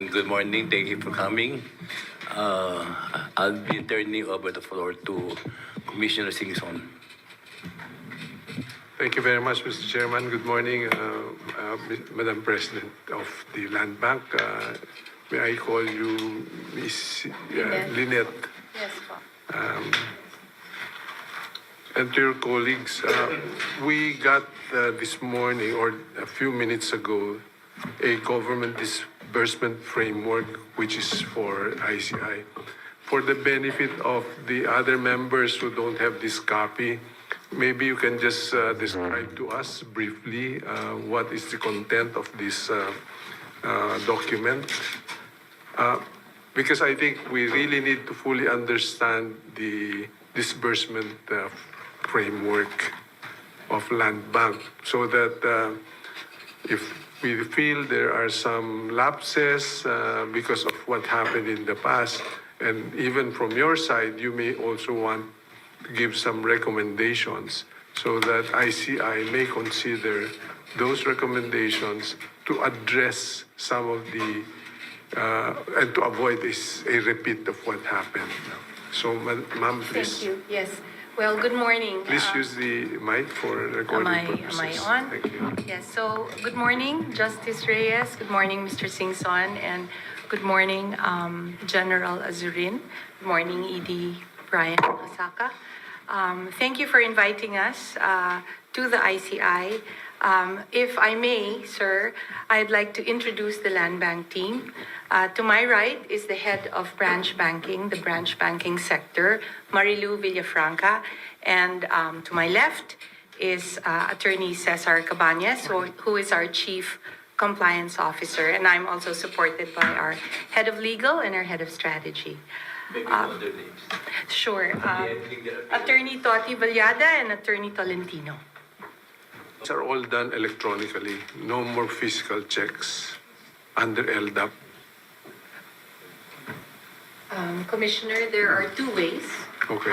Good morning. Thank you for coming. I'll be turning over the floor to Commissioner Singson. Thank you very much, Mr. Chairman. Good morning, Madam President of the Land Bank. May I call you Miss Lynette? Yes, po. And to your colleagues, we got this morning or a few minutes ago a government disbursement framework which is for ICI. For the benefit of the other members who don't have this copy, maybe you can just describe to us briefly what is the content of this document. Because I think we really need to fully understand the disbursement framework of Land Bank so that if we feel there are some lapses because of what happened in the past, and even from your side, you may also want to give some recommendations so that ICI may consider those recommendations to address some of the, and to avoid a repeat of what happened. So, ma'am, please. Thank you. Yes. Well, good morning. Please use the mic for recording purposes. Am I on? Thank you. Yes. So, good morning, Justice Reyes. Good morning, Mr. Singson, and good morning, General Azurin. Good morning, ED Brian Osaka. Thank you for inviting us to the ICI. If I may, sir, I'd like to introduce the Land Bank team. To my right is the head of branch banking, the branch banking sector, Marilu Villafranca. And to my left is Attorney Cesar Cabañas, who is our Chief Compliance Officer. And I'm also supported by our head of legal and our head of strategy. Maybe other names. Sure. Attorney Toti Vallada and Attorney Tolentino. These are all done electronically. No more physical checks under LDAP. Commissioner, there are two ways. Okay.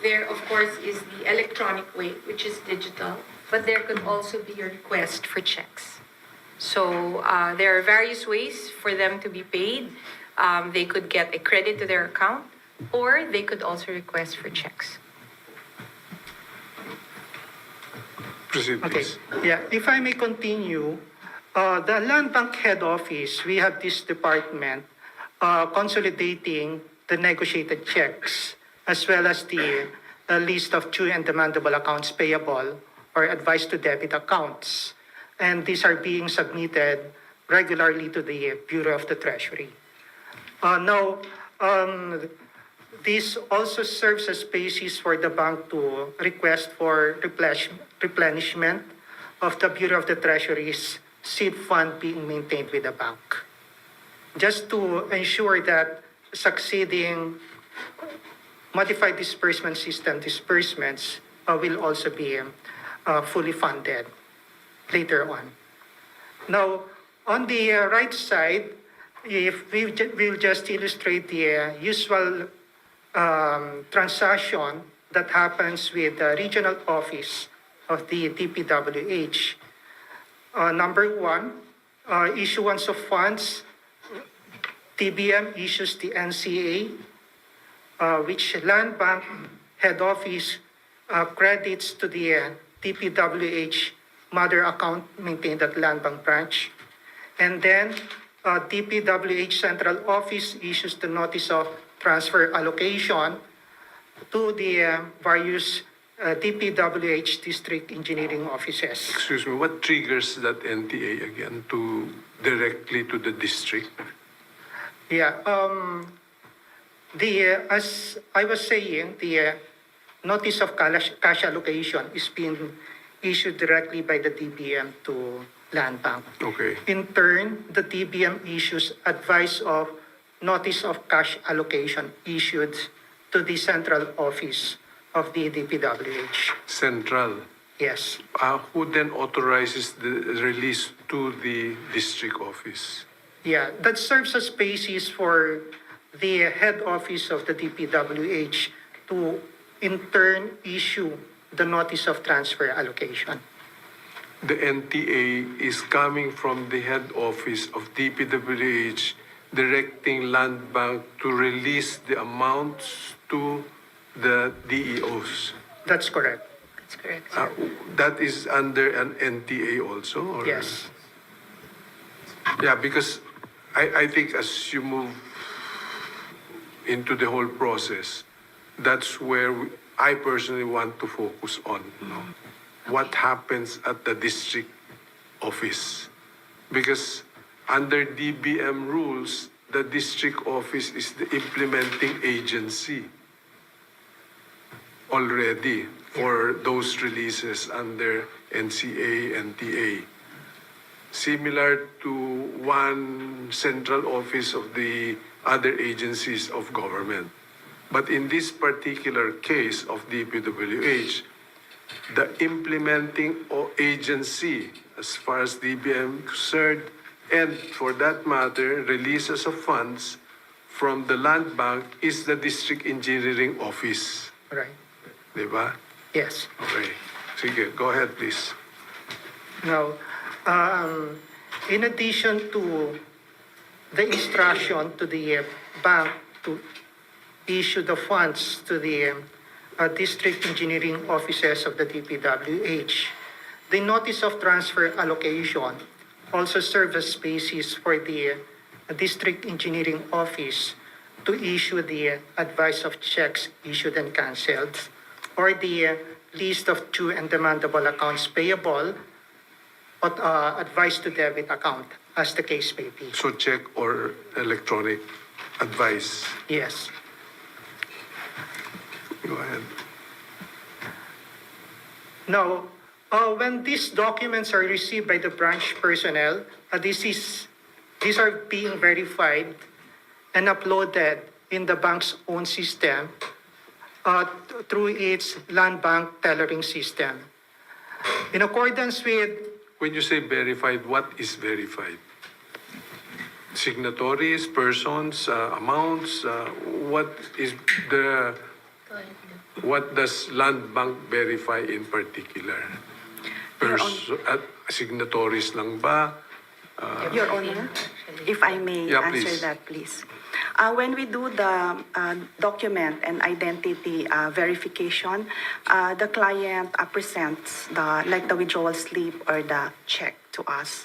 There, of course, is the electronic way, which is digital, but there could also be a request for checks. So there are various ways for them to be paid. They could get a credit to their account, or they could also request for checks. Proceed, Okay. please. Yeah, if I may continue, the Land Bank head office, we have this department consolidating the negotiated checks as well as the list of due and demandable accounts payable or advised to debit accounts. And these are being submitted regularly to the Bureau of the Treasury. Now, this also serves as basis for the bank to request for replenishment of the Bureau of the Treasury's seed fund being maintained with the bank, just to ensure that succeeding modified disbursement system disbursements will also be fully funded later on. Now, on the right side, if we'll just illustrate the usual transaction that happens with the regional office of the DPWH. Number one, issuance of funds. TBM issues the NCA, which Land Bank head office credits to the DPWH mother account maintained at Land Bank branch. And then DPWH Central Office issues the notice of transfer allocation to the various DPWH district engineering offices. Excuse me, what triggers that NTA again to directly to the district? Yeah, as I was saying, the notice of cash allocation is being issued directly by the DBM to Land Bank. Okay. In turn, the DBM issues advice of notice of cash allocation issued to the central office of the DPWH. Central. Yes. Who then authorizes the release to the district office? Yeah, that serves as basis for the head office of the DPWH to in turn issue the notice of transfer allocation. the NTA is coming from the head office of DPWH directing Land Bank to release the amounts to the DEOs. That's correct. That's correct, Uh, sir. that is under an NTA also? Or? Yes. Yeah, because I think as you move into the whole process, that's where I personally want to focus on. What happens at the district office? Because under DBM rules, the district office is the implementing agency already for those releases under NCA and TA. Similar to one central office of the other agencies of government. But in this particular case of DPWH, the implementing agency, as far as DBM is concerned, and for that matter, releases of funds from the Land Bank is the District Engineering Office. Right. Diba? Yes. Okay. Sige, go ahead please. Now, in addition to the instruction to the bank to issue the funds to the district engineering offices of the DPWH, the notice of transfer allocation also serves as basis for the district engineering office to issue the advice of checks issued and canceled, or the list of due and demandable accounts payable, or advice to debit account, as the case may be. So check or electronic advice. Yes. Go ahead. Now, when these documents are received by the branch personnel, these are being verified and uploaded in the bank's own system through its land bank tellering system. In accordance with, When you say verified, what is verified? Signatories, persons, amounts, what is the, what does Land Bank verify in particular? Signatories lang ba? Your Honor, if I may Yeah, answer please. that, please. When we do the document and identity verification, the client presents the withdrawal slip or the check to us.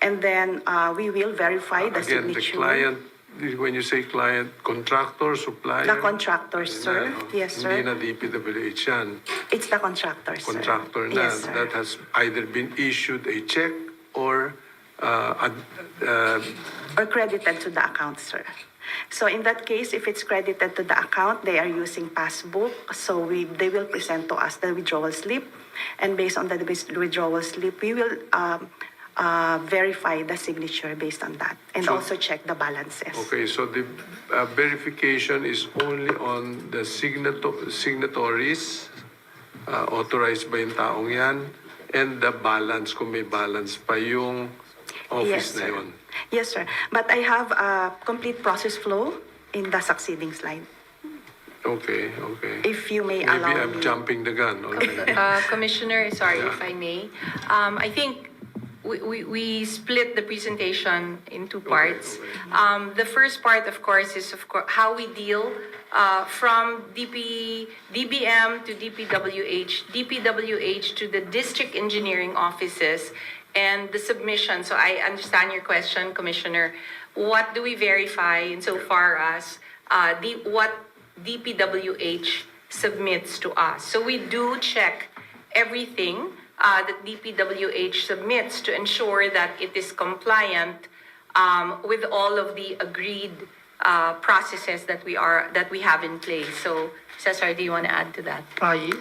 And then we will verify the Again, the signature. client, when you say client, contractor, supplier? The contractor, sir. Hindi na, no? Yes, sir. Hindi na DPWH yan. It's the contractor, sir. Contractor na. Yes, sir. That has either been issued a check or Or credited to the account, sir. So in that case, if it's credited to the account, they are using passbook. So they will present to us the withdrawal slip. And based on the withdrawal slip, we will verify the signature based on that. And So- also check the balances. Okay, so the verification is only on the signatories authorized by yung taong yan and the balance, kung may balance pa yung office Yes, na sir. yun. Yes, sir. But I have a complete process flow in the succeeding slide. Okay, okay. If you may Maybe allow I'm me. jumping the gun. Okay. Commissioner, sorry Yeah. if I may. I think we split the presentation in two parts. okay. The first part, of course, is how we deal from DBM to DPWH to the district engineering offices, and the submission. So I understand your question, Commissioner. What do we verify insofar as what DPWH submits to us? So we do check everything that DPWH submits to ensure that it is compliant with all of the agreed processes that we have in place. So, Cesar, do you want to add to that?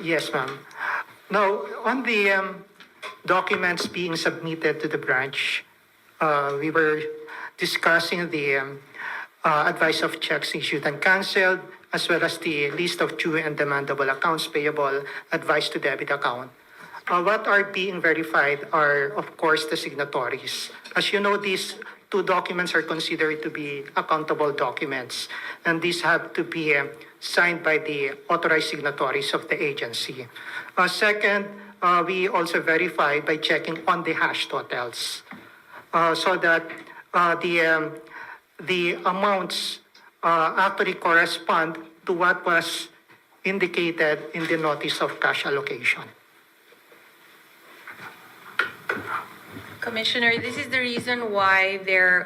yes, ma'am. Now, on the documents being submitted to the branch, we were discussing the advice of checks issued and canceled, as well as the list of due and demandable accounts payable, advice to debit account. What are being verified are, of course, the signatories. As you know, these two documents are considered to be accountable documents, and these have to be signed by the authorized signatories of the agency. Second, we also verify by checking on the hash totals, so that the amounts actually correspond to what was indicated in the notice of cash allocation. Commissioner, this is the reason why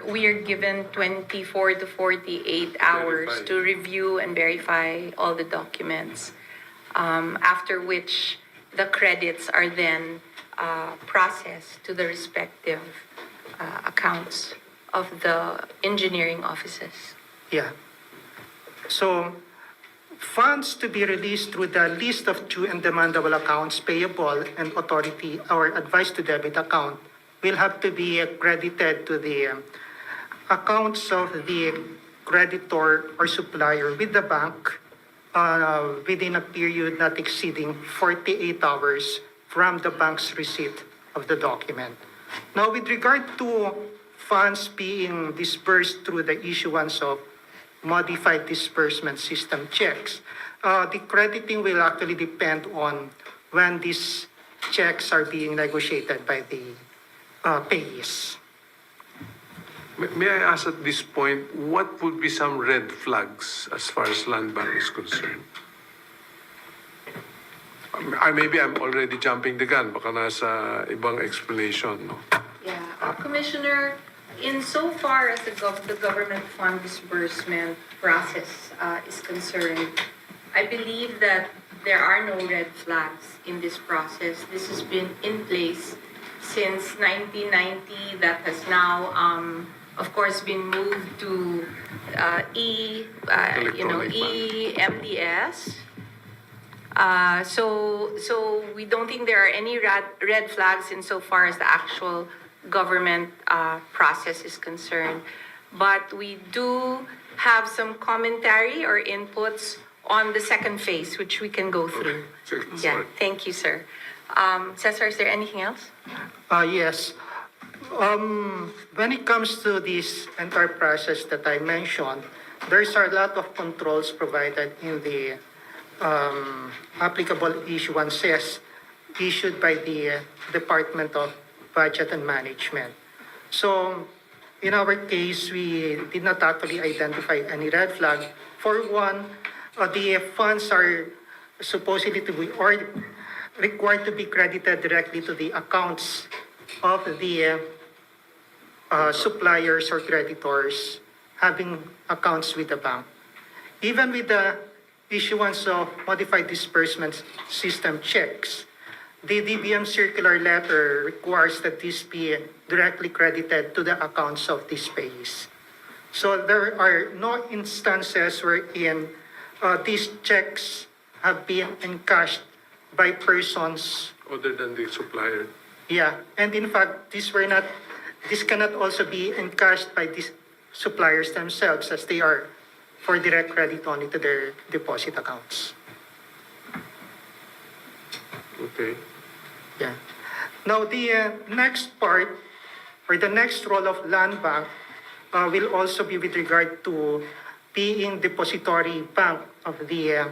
we are given 24 to 48 hours Verify. to review and verify all the documents, after which the credits are then processed to the respective accounts of the engineering offices. Yeah. So, funds to be released through the list of due and demandable accounts payable and authority or advice to debit account will have to be credited to the accounts of the creditor or supplier with the bank within a period not exceeding 48 hours from the bank's receipt of the document. Now, with regard to funds being disbursed through the issuance of modified disbursement system checks, the crediting will actually depend on when these checks are being negotiated by the payees. May I ask at this point, what would be some red flags as far as land bank is concerned? Maybe I'm already jumping the gun. Baka nasa ibang explanation, no? Yeah, Commissioner, insofar as the government fund disbursement process is concerned, I believe that there are no red flags in this process. This has been in place since 1990. That has now, of course, been moved to Electronic EMDS. So we don't think there are any red flags insofar as the actual government process is concerned. But we do have some commentary or inputs on the second phase, which we can go through. Okay. Yeah, thank you, sir. Cesar, is there anything else? Yes. When it comes to this entire process that I mentioned, there's a lot of controls provided in the applicable issuances issued by the Department of Budget and Management. So, in our case, we did not actually identify any red flag. For one, the funds are supposedly to be or required to be credited directly to the accounts of the suppliers or creditors having accounts with the bank. Even with the issuance of modified disbursement system checks, the DBM circular letter requires that this be directly credited to the accounts of these payees. So there are no instances wherein these checks have been encashed by persons. Other than the supplier. Yeah, and in fact, this cannot also be encashed by these suppliers themselves, as they are for direct credit only to their deposit accounts. Okay. Yeah. Now, the next part, or the next role of land bank, will also be with regard to being depository bank of the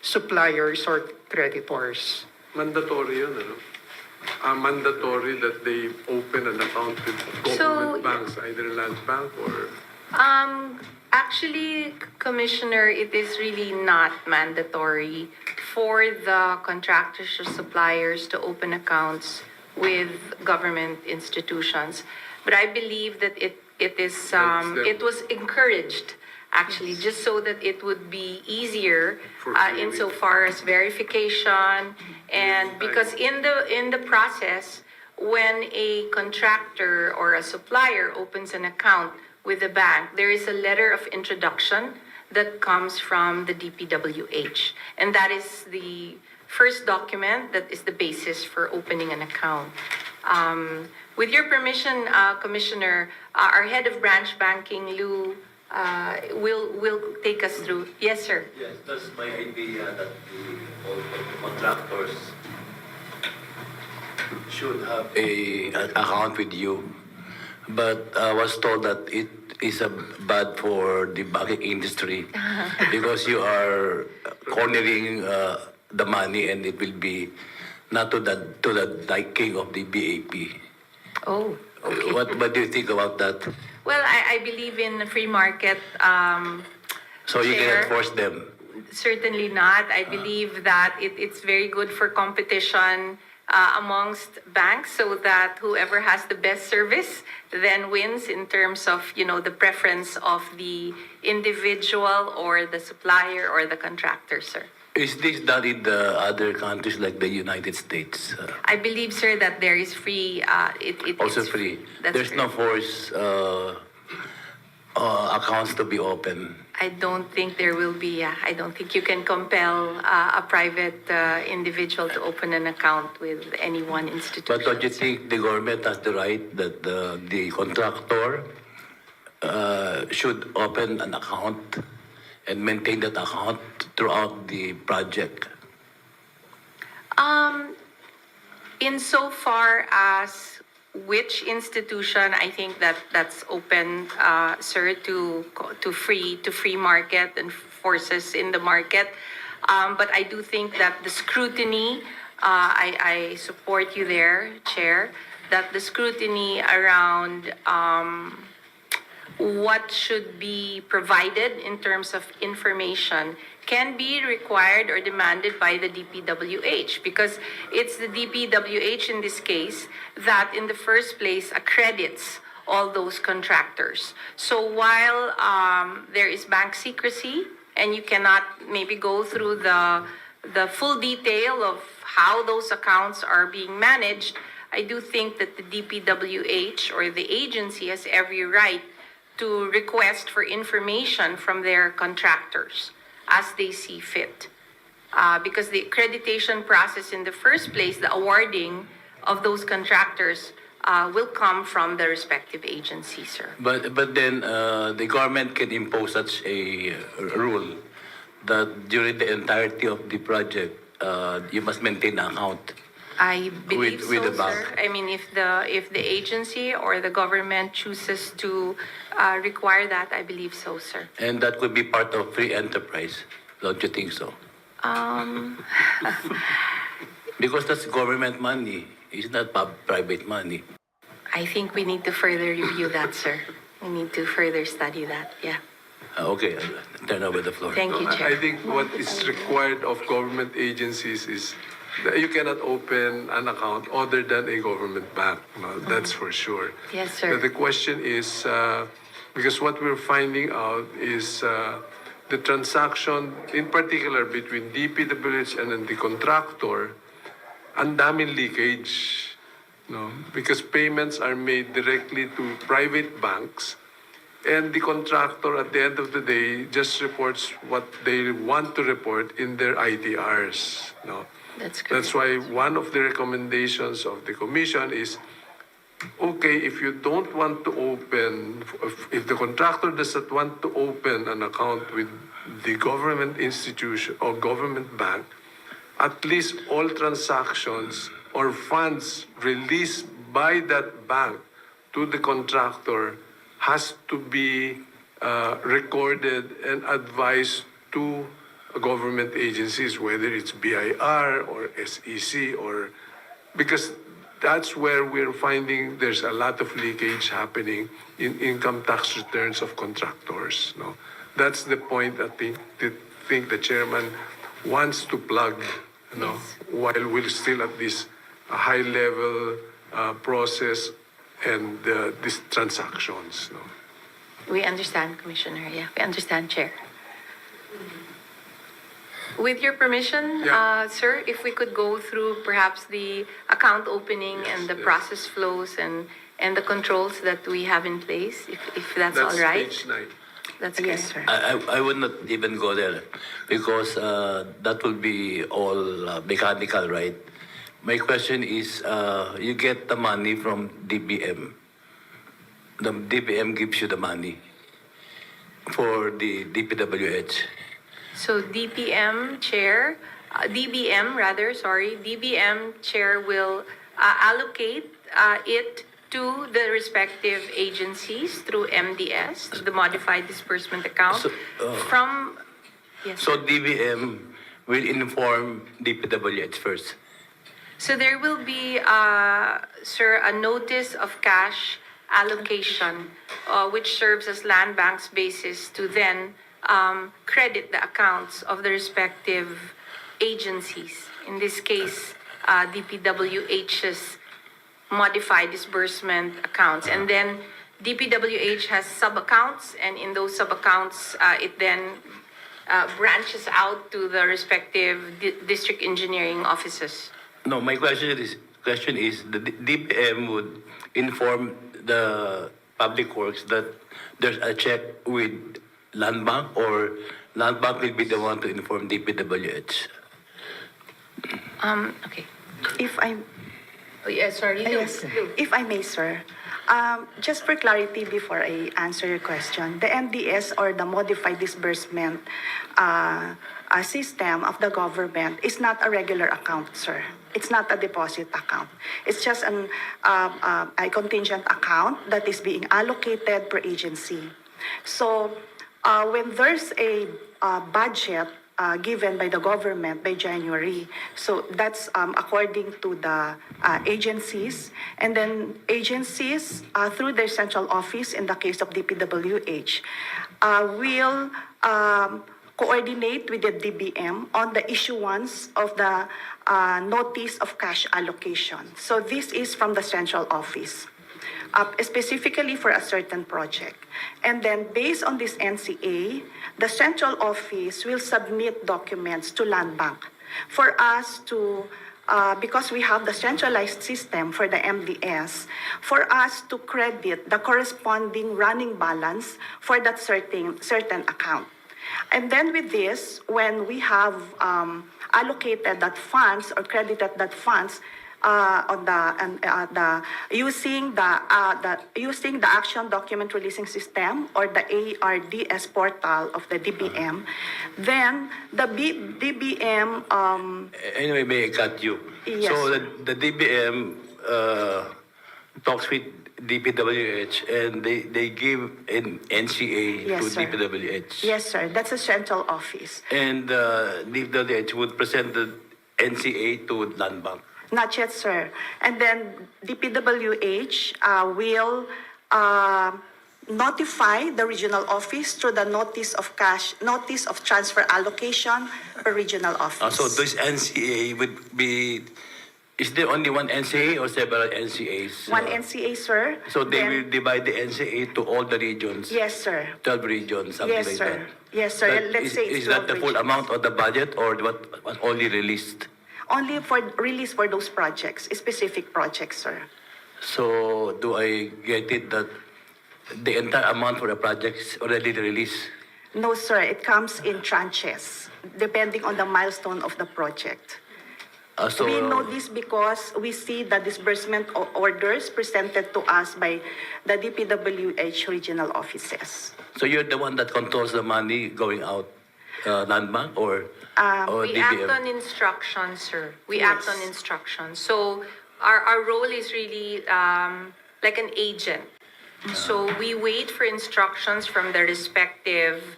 suppliers or creditors. Mandatory yun, ano? Mandatory that they open an account with government banks, either land bank or... Actually, Commissioner, it is really not mandatory for the contractors or suppliers to open accounts with government institutions. But I believe that it was encouraged, actually, just so that it would be easier For clearing. insofar as verification, and because in the process, when a contractor or a supplier opens an account with the bank, there is a letter of introduction that comes from the DPWH. And that is the first document that is the basis for opening an account. With your permission, Commissioner, our head of branch banking, Lou, will take us through. Yes, sir. Yes, that's my idea that all the contractors should have an account with you. But I was told that it is bad for the banking industry because you are cornering the money, and it will be not to the liking of the BAP. Oh, okay. What do you think about that? Well, I believe in the free market. So you Chair. cannot force them. Certainly not. I believe that it's very good for competition amongst banks, so that whoever has the best service then wins in terms of, the preference of the individual or the supplier or the contractor, sir. Is this done in the other countries like the United States? I believe, sir, that there is free. Also it's free. That's There's free. no force accounts to be open. I don't think there will be. I don't think you can compel a private individual to open an account with any one institution. But don't you think the government has the right that the contractor should open an account and maintain that account throughout the project? Insofar as which institution, I think that's open, sir, to free market and forces in the market. But I do think that the scrutiny, I support you there, Chair, that the scrutiny around what should be provided in terms of information can be required or demanded by the DPWH, because it's the DPWH in this case that in the first place accredits all those contractors. So while there is bank secrecy and you cannot maybe go through the full detail of how those accounts are being managed, I do think that the DPWH or the agency has every right to request for information from their contractors as they see fit. Because the accreditation process in the first place, the awarding of those contractors will come from the respective agencies, sir. But then the government can impose such a rule that during the entirety of the project, you must maintain an account. I believe With so, the bank. sir. I mean, if the agency or the government chooses to require that, I believe so, sir. And that could be part of free enterprise. Don't you think so? Because that's government money. It's not private money. I think we need to further review that, sir. We need to further study that. Yeah. Okay, I'll turn over the floor. Thank you, I Chair. think what is required of government agencies is that you cannot open an account other than a government bank. No, that's for sure. Yes, sir. But the question is, because what we're finding out is the transaction, in particular between DPWH and then the contractor, ang daming leakage. No? Because payments are made directly to private banks, and the contractor at the end of the day just reports what they want to report in their ITRs. No? That's correct. That's why one of the recommendations of the commission is, okay, if you don't want to open, if the contractor does not want to open an account with the government institution or government bank, at least all transactions or funds released by that bank to the contractor has to be recorded and advised to government agencies, whether it's BIR or SEC, or because that's where we're finding there's a lot of leakage happening in income tax returns of contractors. No, that's the point I think the chairman wants to plug. No, while we're still at this high level process and these transactions. No. We understand, Commissioner. Yeah, we understand, Chair. With your permission, Yeah. sir, if we could go through perhaps the account opening and the yes. process flows and the controls that we have in place, if that's all right. Page 9. That's Yes, correct. sir. I would not even go there because that will be all mechanical, right? My question is, you get the money from DBM. The DBM gives you the money for the DPWH. So DBM chair chair will allocate it to the respective agencies through MDS, the modified disbursement account, So, from, yes. So DBM will inform DPWH first. So there will be, sir, a notice of cash allocation, which serves as land bank's basis to then credit the accounts of the respective agencies. In this case, DPWH's modified disbursement accounts. And then DPWH has sub-accounts, and in those sub-accounts, it then branches out to the respective district engineering offices. No, my question is the DPM would inform the public works that there's a check with Land Bank, or Land Bank will be the one to inform DPWH. Okay. If I Oh, yeah, sorry. Yes, if I may, sir. Just for clarity before I answer your question, the MDS, or the modified disbursement system of the government, is not a regular account, sir. It's not a deposit account. It's just a contingent account that is being allocated per agency. So when there's a budget given by the government by January. So that's according to the agencies. And then agencies, through their central office, in the case of DPWH, will coordinate with the DBM on the issuance of the notice of cash allocation. So this is from the central office, specifically for a certain project. And then based on this NCA, the central office will submit documents to Land Bank for us to, because we have the centralized system for the MDS, for us to credit the corresponding running balance for that certain account. And then with this, when we have allocated that funds or credited that funds, using the action document releasing system, or the ARDS portal of the DBM, then the DBM Anyway, may I cut you? Yes. So the DBM talks with DPWH, and they give an NCA Yes, to sir. DPWH. Yes, sir, that's a central office. And DPWH would present the NCA to Land Bank. Not yet, sir. And then DPWH will notify the regional office through the notice of transfer allocation per regional office. So this NCA would be, is there only one NCA or several NCAs? One NCA, sir. So they Then- will divide the NCA to all the regions? Yes, sir. 12 regions, something Yes, like sir. that? Yes, sir. That- Let's say it's is that the 12 full regions. amount of the budget, or what was only released? Only for release for those projects, specific projects, sir. So do I get it that the entire amount for the project is already released? No, sir. It comes in tranches, depending on the milestone of the project. So We know this because we see the disbursement orders presented to us by the DPWH regional offices. So you're the one that controls the money going out, Land Bank, or We act DBM? on instructions, sir. We Yes. act on instructions. So our role is really like an agent. So we wait for instructions from the respective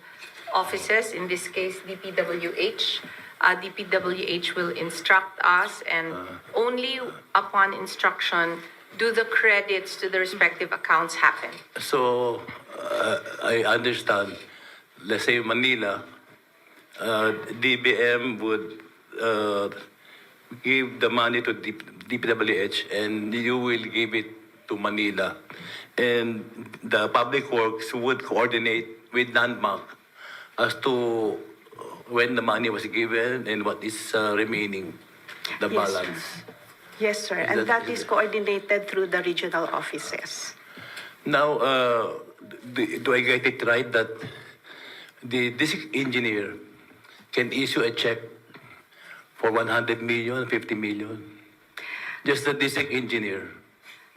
offices, in this case DPWH. DPWH will instruct us, and only upon instruction do the credits to the respective accounts happen. So I understand, let's say Manila, DBM would give the money to DPWH, and you will give it to Manila. And the public works would coordinate with Land Bank as to when the money was given and what is remaining, the Yes, sir. balance. Yes, sir. Is And that- that is coordinated through the regional offices. Now, do I get it right that the district engineer can issue a check for 100 million, 50 million? Just the district engineer.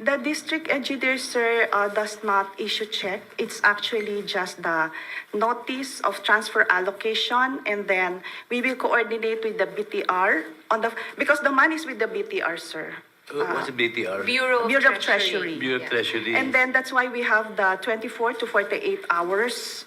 The district engineer, sir, does not issue check. It's actually just the notice of transfer allocation, and then we will coordinate with the BTR because the money is with the BTR, sir. What's BTR? Bureau Bureau of Treasury. Bureau of Treasury. And then that's why we have the 24 to 48 hours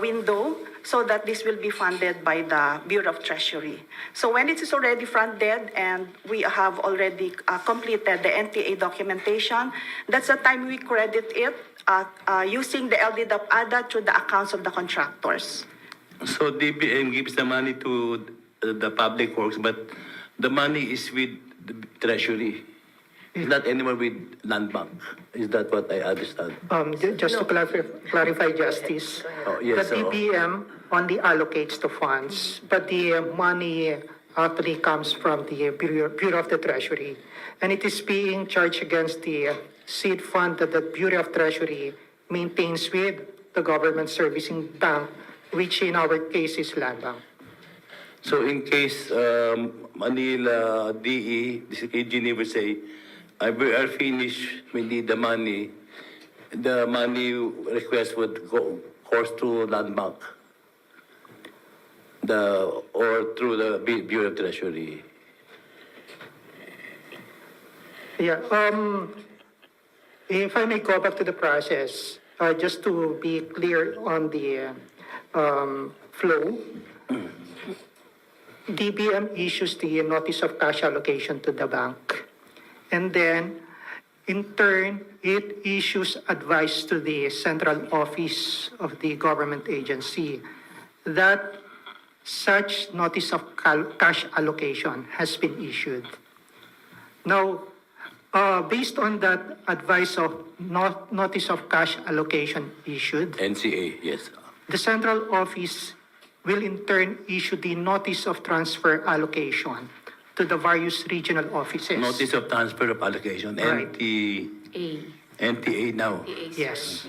window so that this will be funded by the Bureau of Treasury. So when it is already funded and we have already completed the NTA documentation, that's the time we credit it using the LDDAP ADA through the accounts of the contractors. So DBM gives the money to the public works, but the money is with the treasury. It's not anymore with land bank. Is that what I understand? Just to clarify, Justice, Oh, yes, the DBM only allocates the funds, but the money actually comes from the Bureau of the Treasury, and it is being charged against the seed fund that the Bureau of Treasury maintains with the government servicing bank, which in our case is Land Bank. So in case Manila DE, this engineer will say, we are finished, we need the money request would go course to land bank, or through the Bureau of Treasury. Yeah, if I may go back to the process, just to be clear on the flow, DBM issues the notice of cash allocation to the bank. And then, in turn, it issues advice to the central office of the government agency that such notice of cash allocation has been issued. Now, based on that advice of notice of cash allocation issued, NCA, yes. the central office will in turn issue the notice of transfer allocation to the various regional offices. Notice of transfer of allocation, Right. NTA now. Yes.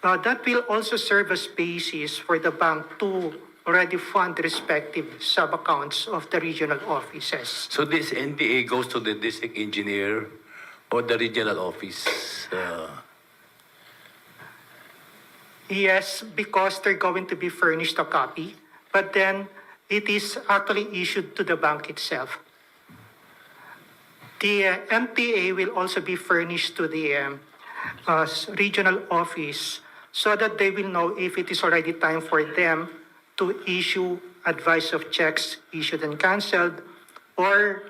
That will also serve as basis for the bank to already fund the respective sub-accounts of the regional offices. So this NTA goes to the district engineer or the regional office. Yes, because they're going to be furnished a copy, but then it is actually issued to the bank itself. The MTA will also be furnished to the regional office so that they will know if it is already time for them to issue advice of checks issued and canceled, or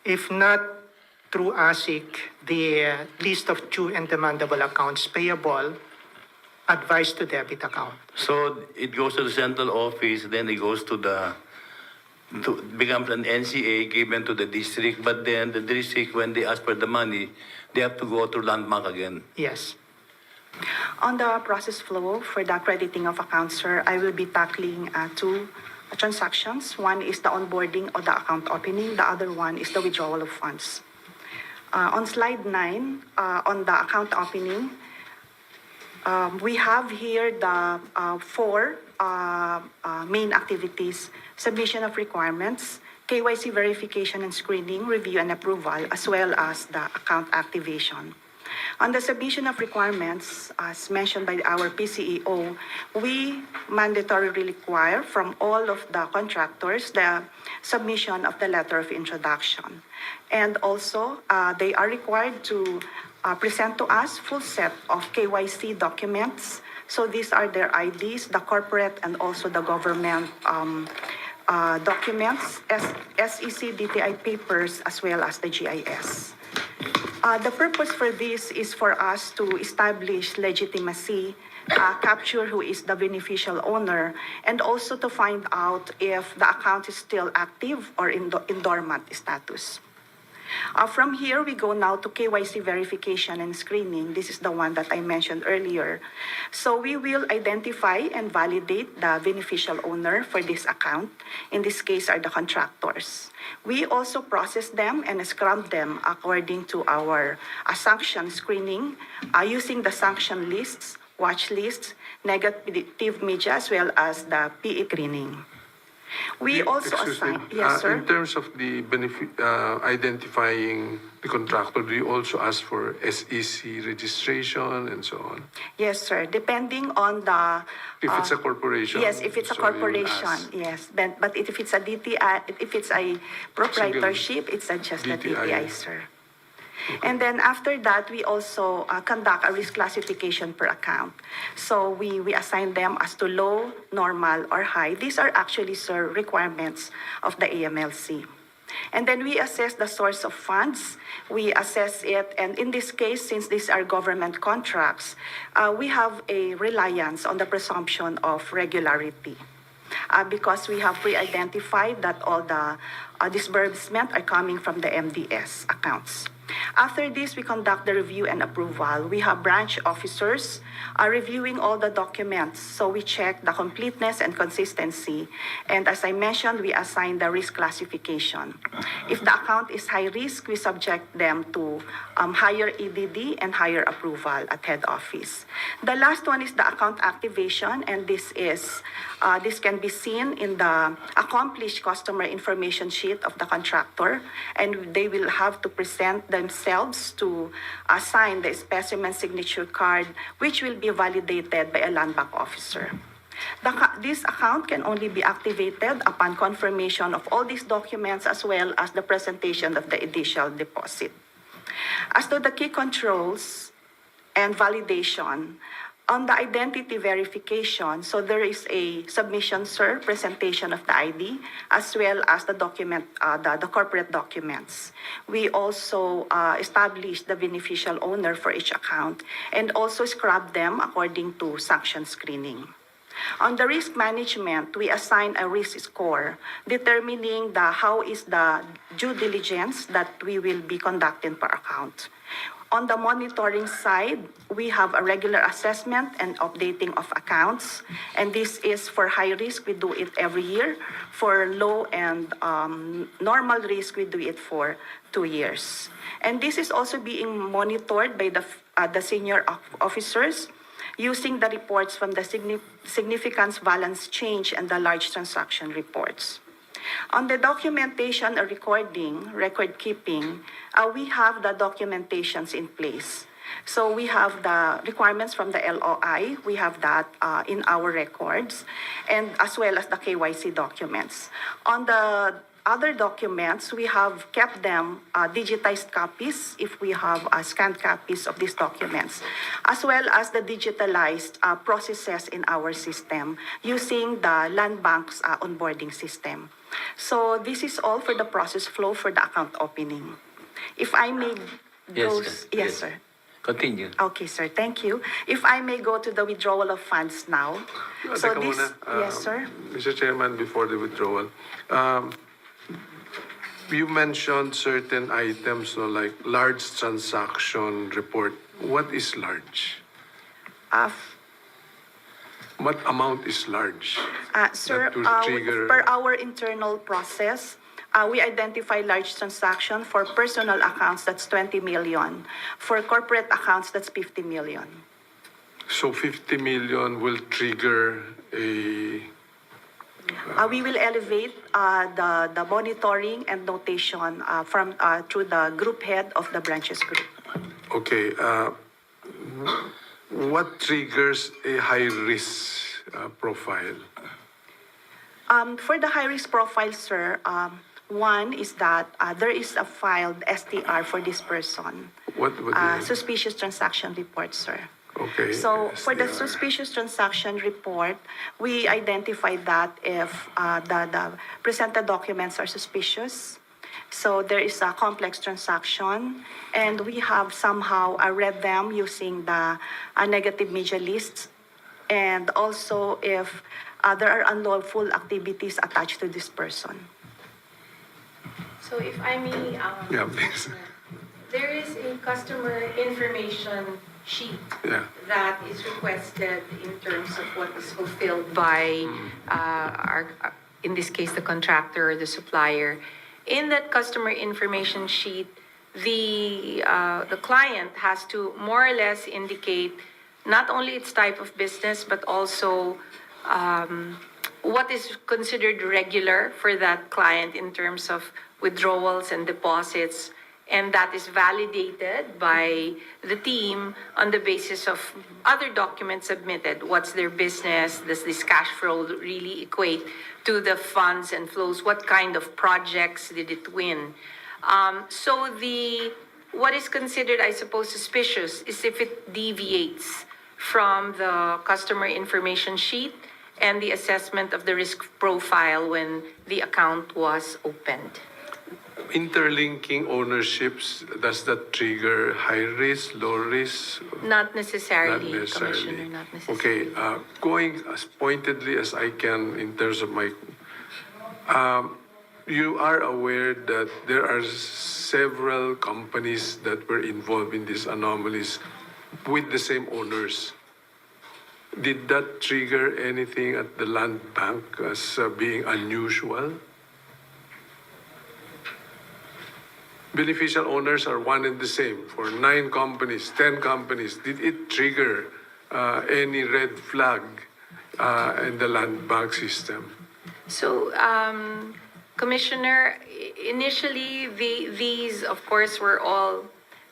if not through ASIC, the list of due and demandable accounts payable, advice to debit account. So it goes to the central office, then it goes to becomes an NCA given to the district, but then the district, when they ask for the money, they have to go to land bank again. Yes. On the process flow for the crediting of accounts, sir, I will be tackling two transactions. One is the onboarding or the account opening. The other one is the withdrawal of funds. On slide 9, on the account opening, we have here the four main activities: submission of requirements, KYC verification and screening, review and approval, as well as the account activation. On the submission of requirements, as mentioned by our PCEO, we mandatorily require from all of the contractors the submission of the letter of introduction. And also, they are required to present to us full set of KYC documents. So these are their IDs, the corporate and also the government documents, SEC, DTI papers, as well as the GIS. The purpose for this is for us to establish legitimacy, capture who is the beneficial owner, and also to find out if the account is still active or in dormant status. From here, we go now to KYC verification and screening. This is the one that I mentioned earlier. So we will identify and validate the beneficial owner for this account. In this case are the contractors. We also process them and scrub them according to our sanction screening using the sanction lists, watch lists, negative media, as well as the PE screening. We also Excuse me, assign, yes, sir. in terms of the identifying the contractor, do you also ask for SEC registration and so on? Yes, sir. Depending on the If it's a corporation? yes, if it's a so you will corporation, ask. yes. But if it's a DTI, if it's a proprietorship, it's just the DTI. DTI, sir. And then after that, we also conduct a risk classification per account. So we assign them as to low, normal, or high. These are actually, sir, requirements of the AMLC. And then we assess the source of funds. We assess it, and in this case, since these are government contracts, we have a reliance on the presumption of regularity. Because we have pre-identified that all the disbursement are coming from the MDS accounts. After this, we conduct the review and approval. We have branch officers reviewing all the documents. So we check the completeness and consistency. And as I mentioned, we assign the risk classification. If the account is high risk, we subject them to higher EDD and higher approval at head office. The last one is the account activation, and this can be seen in the accomplished customer information sheet of the contractor, and they will have to present themselves to assign the specimen signature card, which will be validated by a land bank officer. This account can only be activated upon confirmation of all these documents as well as the presentation of the initial deposit. As to the key controls and validation, on the identity verification, so there is a submission, sir, presentation of the ID, as well as the document, the corporate documents. We also establish the beneficial owner for each account and also scrub them according to sanction screening. On the risk management, we assign a risk score determining how is the due diligence that we will be conducting per account. On the monitoring side, we have a regular assessment and updating of accounts. And this is for high risk, we do it every year. For low and normal risk, we do it for 2 years. And this is also being monitored by the senior officers using the reports from the significance balance change and the large transaction reports. On the documentation or record keeping, we have the documentations in place. So we have the requirements from the LOI, we have that in our records, and as well as the KYC documents. On the other documents, we have kept them digitized copies if we have scanned copies of these documents, as well as the digitalized processes in our system using the land bank's onboarding system. So this is all for the process flow for the account opening. If I may go... Yes, sir. Continue. Okay, sir. Thank you. If I may go to the withdrawal of funds now. So Teka this... muna, Yes, sir. Mr. Chairman, before the withdrawal, you mentioned certain items, no, like large transaction report. What is large? What amount is large? Sir, That will trigger- per our internal process, we identify large transaction for personal accounts, that's 20 million. For corporate accounts, that's 50 million. So 50 million will trigger a... We will elevate the monitoring and notation through the group head of the branches group. Okay. What triggers a high-risk profile? For the high-risk profile, sir, one is that there is a filed STR for this person. What do you mean? Suspicious transaction report, sir. Okay. So for the SDR. suspicious transaction report, we identify that if the presented documents are suspicious. So there is a complex transaction, and we have somehow read them using the negative media lists, and also if there are unlawful activities attached to this person. So if I may, Yeah, please. there is a customer information sheet Yeah. that is requested in terms of what is fulfilled by in this case, the contractor or the supplier. In that customer information sheet, the client has to more or less indicate not only its type of business, but also what is considered regular for that client in terms of withdrawals and deposits, and that is validated by the team on the basis of other documents submitted. What's their business? Does this cash flow really equate to the funds and flows? What kind of projects did it win? So what is considered, I suppose, suspicious is if it deviates from the customer information sheet and the assessment of the risk profile when the account was opened. Interlinking ownerships, does that trigger high risk, low risk? Not necessarily, Not necessarily. Commissioner, not necessarily. Okay, going as pointedly as I can in terms of my, you are aware that there are several companies that were involved in these anomalies with the same owners. Did that trigger anything at the land bank as being unusual? Beneficial owners are one and the same for 9 companies, 10 companies. Did it trigger any red flag in the land bank system? So, Commissioner, initially, these, of course, were all,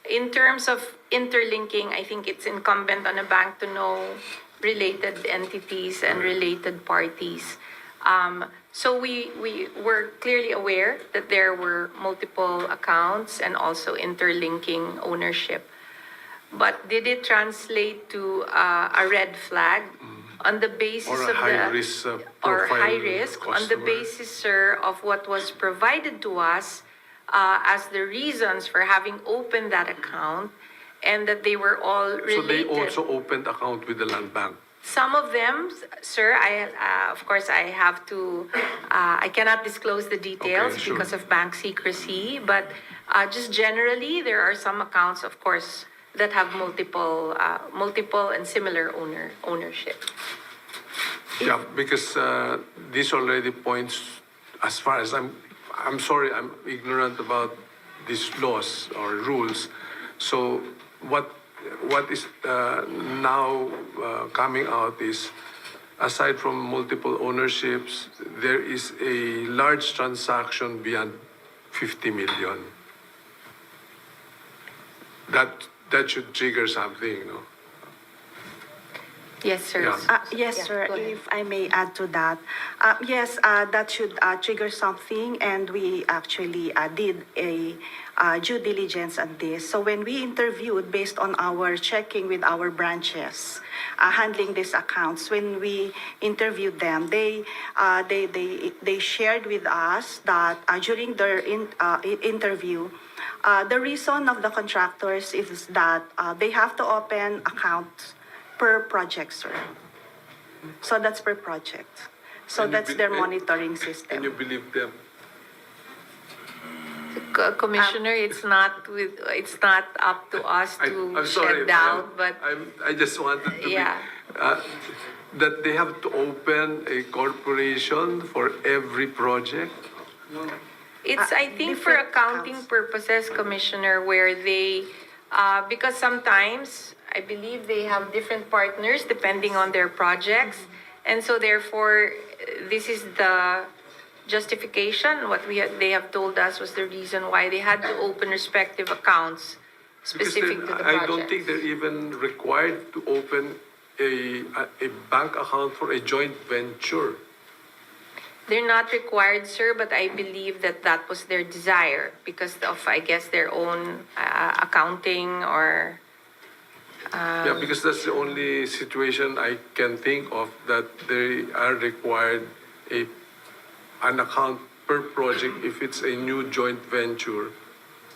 in terms of interlinking, I think it's incumbent on a bank to know related entities and related parties. So we were clearly aware that there were multiple accounts and also interlinking ownership. But did it translate to a red flag on the basis Or a of high the risk or profile high risk on the customer? basis, sir, of what was provided to us as the reasons for having opened that account, and that they were all related. So they also opened account with the land bank. Some of them, sir, of course, I have to, I cannot disclose the details Okay, sure. because of bank secrecy, but just generally, there are some accounts, of course, that have multiple and similar ownership. Yeah, because this already points, as far as I'm sorry, I'm ignorant about these laws or rules. So what is now coming out is, aside from multiple ownerships, there is a large transaction beyond 50 million. That should trigger something, no? Yes, sir. Yeah. Yes, Yeah, sir, go ahead. if I may add to that. Yes, that should trigger something, and we actually did a due diligence on this. So when we interviewed, based on our checking with our branches handling these accounts, when we interviewed them, they shared with us that during their interview, the reason of the contractors is that they have to open accounts per project, sir. So that's per project. So And you that's be- their and- monitoring Can you system. believe them? Commissioner, it's not up to us to I'm sorry, shed doubt, but I just wanted to yeah. be, that they have to open a corporation for every project. It's, I think, for different accounting accounts. purposes, Commissioner, where they, because sometimes, I believe they have different partners depending on their projects. And so therefore, this is the justification. What they have told us was the reason why they had to open respective accounts Because specific to the I don't project. think they're even required to open a bank account for a joint venture. They're not required, sir, but I believe that that was their desire because of, I guess, their own accounting or. Yeah, because that's the only situation I can think of that they are required an account per project if it's a new joint venture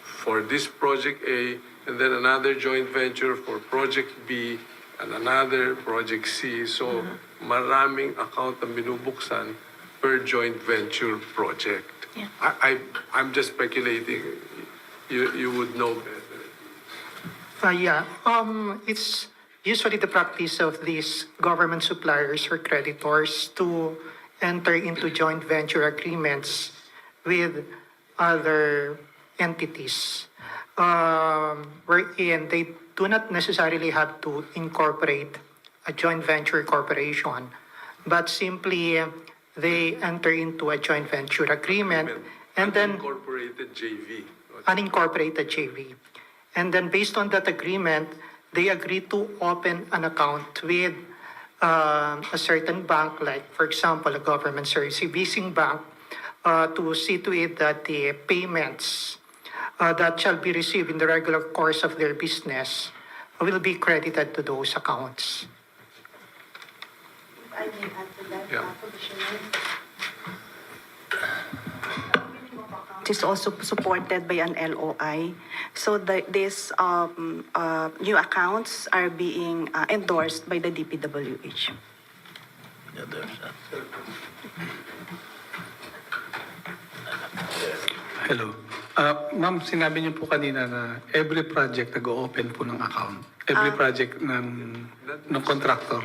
for this project A, and then another joint venture for project B, and another project C. So maraming account ang binubuksan per joint venture project. Yeah. I'm just speculating. You would know better. It's usually the practice of these government suppliers or creditors to enter into joint venture agreements with other entities, wherein they do not necessarily have to incorporate a joint venture corporation, but simply they enter into a joint venture agreement and then Unincorporated JV. unincorporated JV. And then based on that agreement, they agree to open an account with a certain bank, like, for example, a government service leasing bank, to see to it that the payments that shall be received in the regular course of their business will be credited to those accounts. I may add to that, Yeah. Commissioner. It is also supported by an LOI. So these new accounts are being endorsed by the DPWH. Yeah, there's that. Hello. Ma'am, sinabi niyo po kanina na every project nag-open po ng account. Every project ng contractor.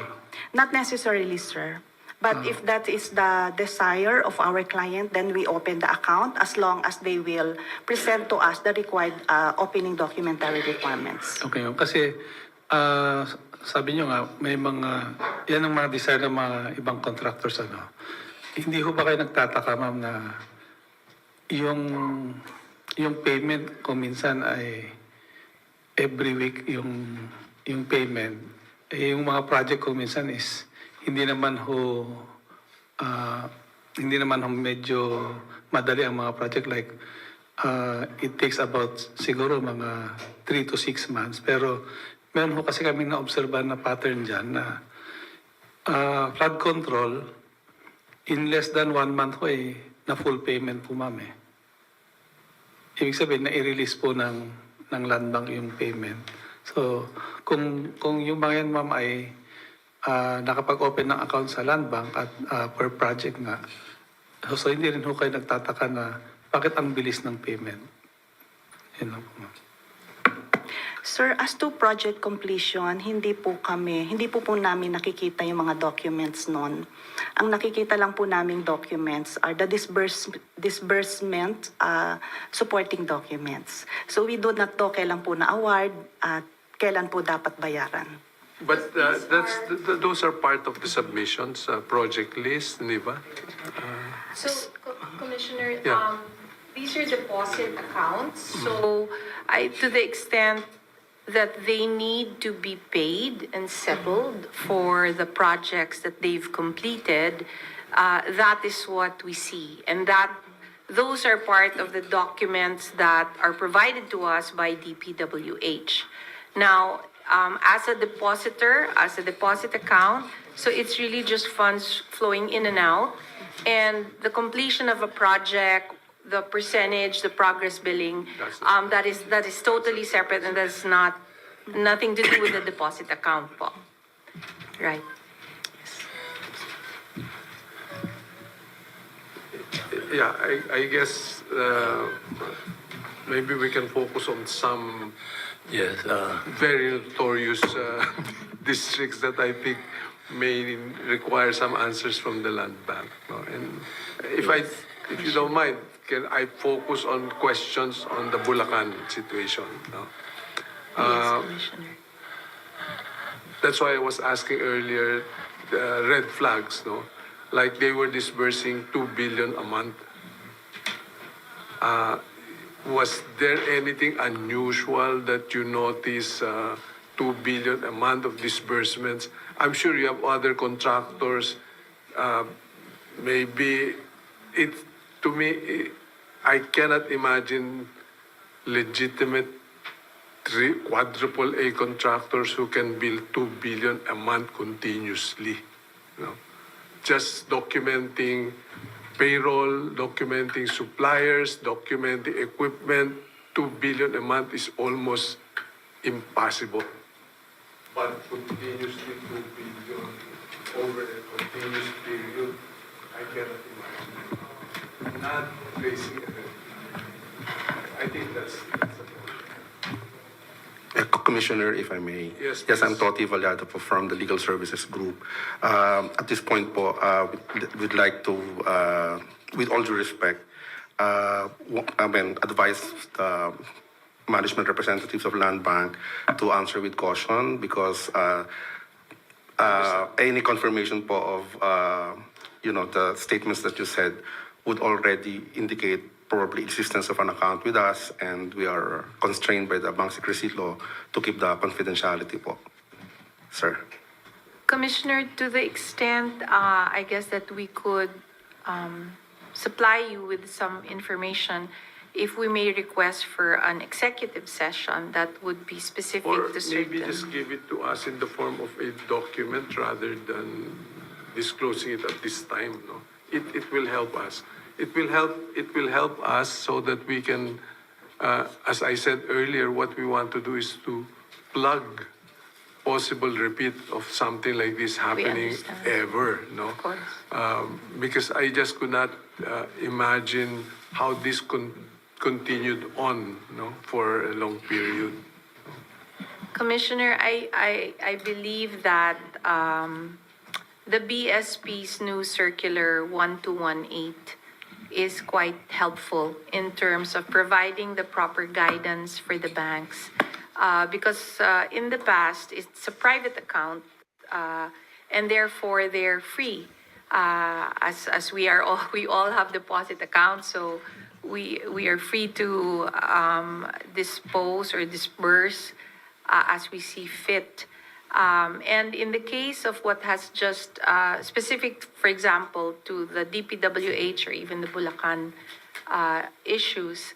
Not necessarily, sir. But if that is the desire of our client, then we open the account as long as they will present to us the required opening documentary requirements. Okay, ma'am. Kasi sabi niyo nga, may mga, yan ang mga desire ng mga ibang contractors. Ano. Hindi ho ba kayo nagtataka, ma'am, na yung payment kung minsan ay every week yung payment, yung mga project kung minsan is hindi naman ho medyo madali ang mga project like it takes about siguro mga 3 to 6 months, pero meron ho kasi kami na-obserban na pattern dyan na flood control in less than 1 month ho na full payment po, ma'am. Ibig sabihin na i-release po ng land bank yung payment. So kung yung mga yan, ma'am, ay nakapag-open ng account sa land bank at per project nga. So hindi rin ho kayo nagtataka na bakit ang bilis ng payment. Yun lang po, ma'am. Sir, as to project completion, hindi po namin nakikita yung mga documents nun. Ang nakikita lang po naming documents are the disbursement supporting documents. So we do not know kailan po na-award at kailan po dapat bayaran. But those are part of the submissions, project list, di ba? So, Commissioner, Yeah. these are deposit accounts. So, to the extent that they need to be paid and settled for the projects that they've completed, that is what we see. And those are part of the documents that are provided to us by DPWH. Now, as a depositor, as a deposit account, so it's really just funds flowing in and out. And the completion of a project, the percentage, the progress billing, that is totally separate, and that's nothing to do with the deposit account po. Right. Yeah, I guess maybe we can focus on some Yes, very notorious districts that I think may require some answers from the land bank. No? And if you don't mind, can I focus on questions on the Bulacan situation? No? Yes, Commissioner. That's why I was asking earlier the red flags, no? Like they were disbursing 2 billion a month. Was there anything unusual that you noticed 2 billion a month of disbursements? I'm sure you have other contractors. Maybe to me, I cannot imagine legitimate quadruple A contractors who can bill 2 billion a month continuously. You know? Just documenting payroll, documenting suppliers, documenting equipment, 2 billion a month is almost impossible. But continuously 2 billion over a continuous period, I cannot imagine. Not raising a I think that's a problem. Commissioner, if I may. Yes, Yes, I'm please. Toti Valyado po from the Legal Services Group. At this point po, we'd like to, with all due respect, advise the management representatives of Land Bank to answer with caution because any confirmation po of, the statements that you said would already indicate probably existence of an account with us, and we are constrained by the bank secrecy law to keep the confidentiality po. Sir. Commissioner, to the extent, I guess that we could supply you with some information, if we may request for an executive session that would be specific Or to certain. maybe just give it to us in the form of a document rather than disclosing it at this time, no? It will help us. It will help us so that we can, as I said earlier, what we want to do is to plug possible repeat of something like this happening understand. ever, no? Of course. Because I just could not imagine how this continued on, no, for a long period. Commissioner, I believe that the BSP's new circular 1218 is quite helpful in terms of providing the proper guidance for the banks. Because in the past, it's a private account, and therefore they're free. As we are all, we all have deposit accounts, so we are free to dispose or disperse as we see fit. And in the case of what has just specific, for example, to the DPWH or even the Bulacan issues,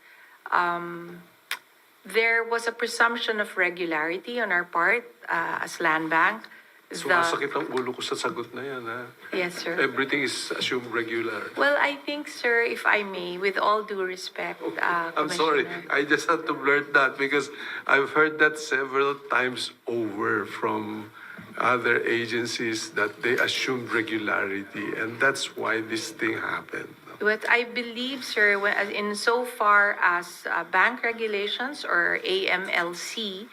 there was a presumption of regularity on our part as land bank. Sumasakit ang ulo ko sa sagot na yan, ha? Yes, sir. Everything is assumed regular. Well, I think, sir, if I may, with all due respect, I'm sorry, Commissioner. I just had to blurt that because I've heard that several times over from other agencies that they assumed regularity, and that's why this thing happened. But I believe, sir, in so far as bank regulations or AMLC,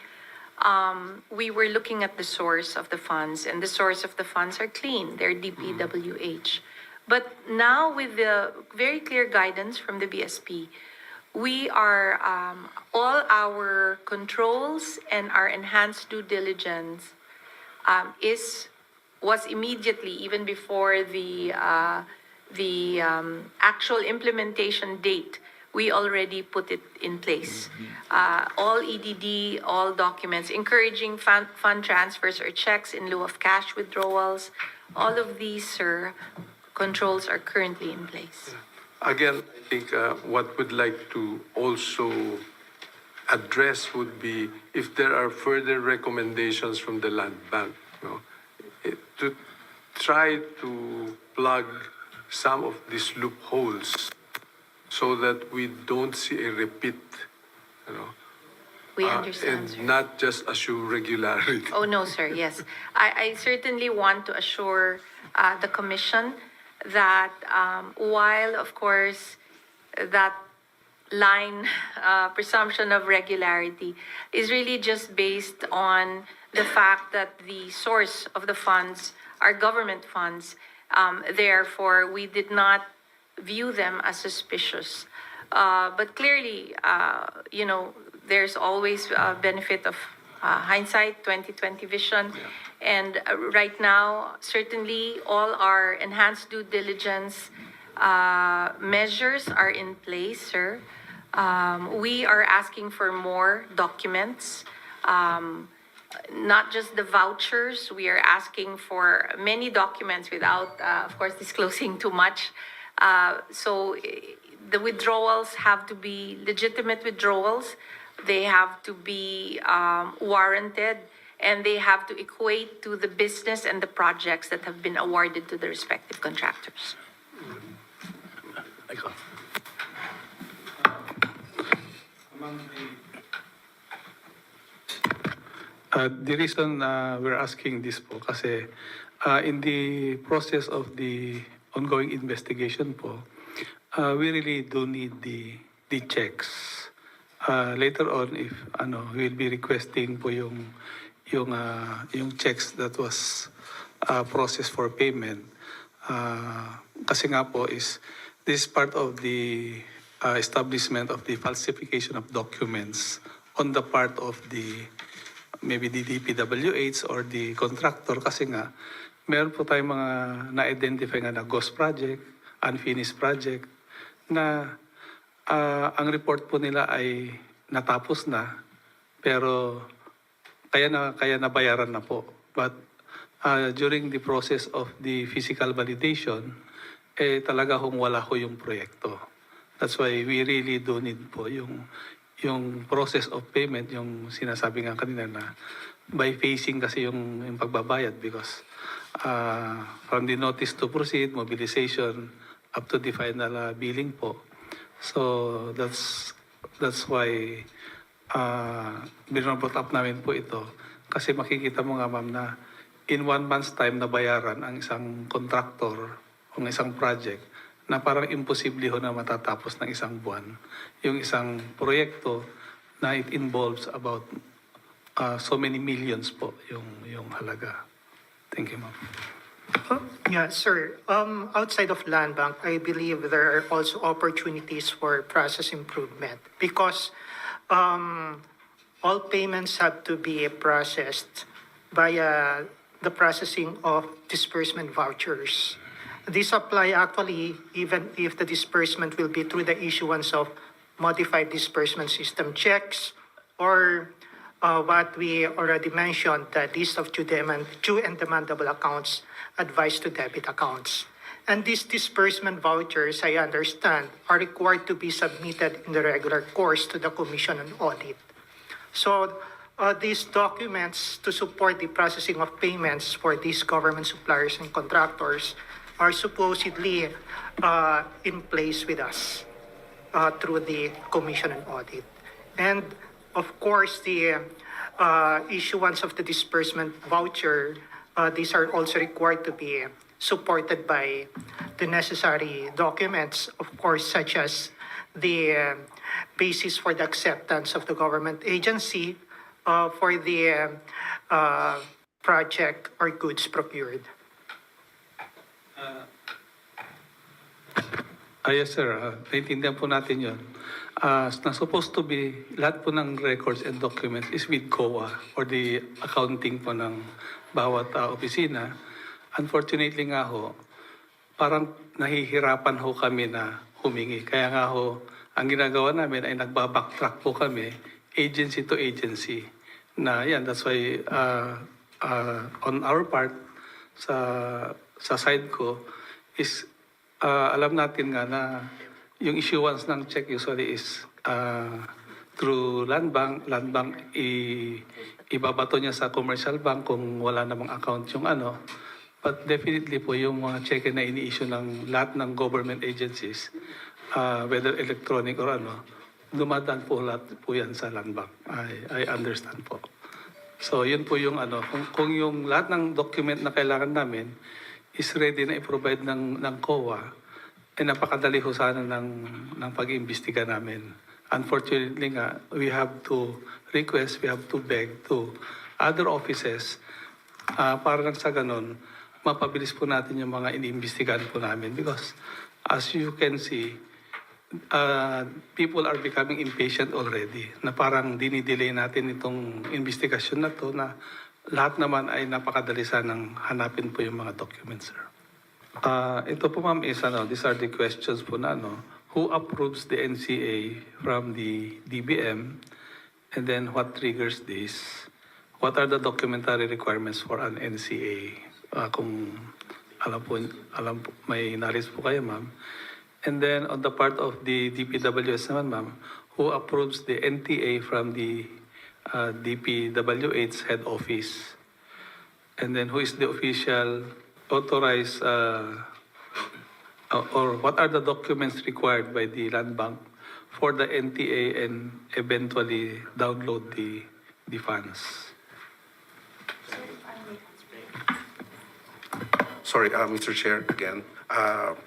we were looking at the source of the funds, and the source of the funds are clean. They're DPWH. But now with the very clear guidance from the BSP, we are, all our controls and our enhanced due diligence was immediately, even before the actual implementation date, we already put it in place. All EDD, all documents, encouraging fund transfers or checks in lieu of cash withdrawals, all of these, sir, controls are currently in place. Again, I think what we'd like to also address would be if there are further recommendations from the land bank, no, to try to plug some of these loopholes so that we don't see a repeat, you know, We understand, sir. and not just assume regularity. Oh, no, sir, yes. I certainly want to assure the commission that while, of course, that line presumption of regularity is really just based on the fact that the source of the funds are government funds. Therefore, we did not view them as suspicious. But clearly, there's always a benefit of hindsight, 2020 vision. And right now, certainly all our enhanced due diligence measures are in place, sir. We are asking for more documents, not just the vouchers. We are asking for many documents without, of course, disclosing too much. So the withdrawals have to be legitimate withdrawals. They have to be warranted, and they have to equate to the business and the projects that have been awarded to the respective contractors. Ikaw. The reason we're asking this po kasi in the process of the ongoing investigation po, we really do need the checks. Later on, if we'll be requesting po yung checks that was processed for payment. Kasi nga po is this is part of the establishment of the falsification of documents on the part of maybe the DPWH or the contractor kasi nga meron po tayong mga na-identify nga na ghost project, unfinished project na ang report po nila ay natapos na pero kaya nabayaran na po. But during the process of the physical validation, talaga wala ho yung proyekto. That's why we really do need po yung process of payment, yung sinasabi nga kanina na by phasing kasi yung pagbabayad because from the notice to proceed, mobilization, up to the final billing po. So that's why binobot up namin po ito kasi makikita mo nga ma'am na in 1 month's time na bayaran ang isang contractor o isang project na parang imposible ho na matatapos ng isang buwan. Yung isang proyekto na it involves about so many millions po yung halaga. Thank you, ma'am. Yeah, sir. Outside of land bank, I believe there are also opportunities for process improvement because all payments have to be processed via the processing of disbursement vouchers. These apply actually even if the disbursement will be through the issuance of modified disbursement system checks or what we already mentioned, the list of due and demandable accounts advised to debit accounts. And these disbursement vouchers, I understand, are required to be submitted in the regular course to the Commission on Audit. So these documents to support the processing of payments for these government suppliers and contractors are supposedly in place with us through the Commission on Audit. And of course, the issuance of the disbursement voucher, these are also required to be supported by the necessary documents, of course, such as the basis for the acceptance of the government agency for the project or goods procured. Yes, sir. Naintindihan po natin yun. Na supposed to be, lahat po ng records and documents is with COA or the accounting po ng bawat opisina. Unfortunately nga ho, parang nahihirapan ho kami na humingi. Kaya nga ho, ang ginagawa namin ay nagbabacktrack po kami agency to agency. Na yan, that's why on our part, sa side ko, is alam natin nga na yung issuance ng check usually is through land bank. Land bank, ibabato niya sa commercial bank kung wala namang account yung ano. But definitely po yung mga check na ini-issue ng lahat ng government agencies, whether electronic or ano, dumadaan po lahat po yan sa land bank. I understand po. So yun po yung ano, kung yung lahat ng document na kailangan namin is ready na i-provide ng COA, napakadali ho sana ng pag-iimbestiga namin. Unfortunately nga, we have to request, we have to beg to other offices para lang sa ganun, mapabilis po natin yung mga iniimbestigahan po namin. Because as you can see, people are becoming impatient already na parang dinidelay natin itong investigasyon na to na lahat naman ay napakadali sanang hanapin po yung mga documents, sir. Ito po ma'am is these are the questions po na who approves the NCA from the DBM and then what triggers this? What are the documentary requirements for an NCA? Kung alam po, may knowledge po kayo ma'am. And then on the part of the DPWS naman ma'am, who approves the NTA from the DPWH head office? And then who is the official authorized or what are the documents required by the land bank for the NTA and eventually download the funds? Sorry, Mr. Chair, again,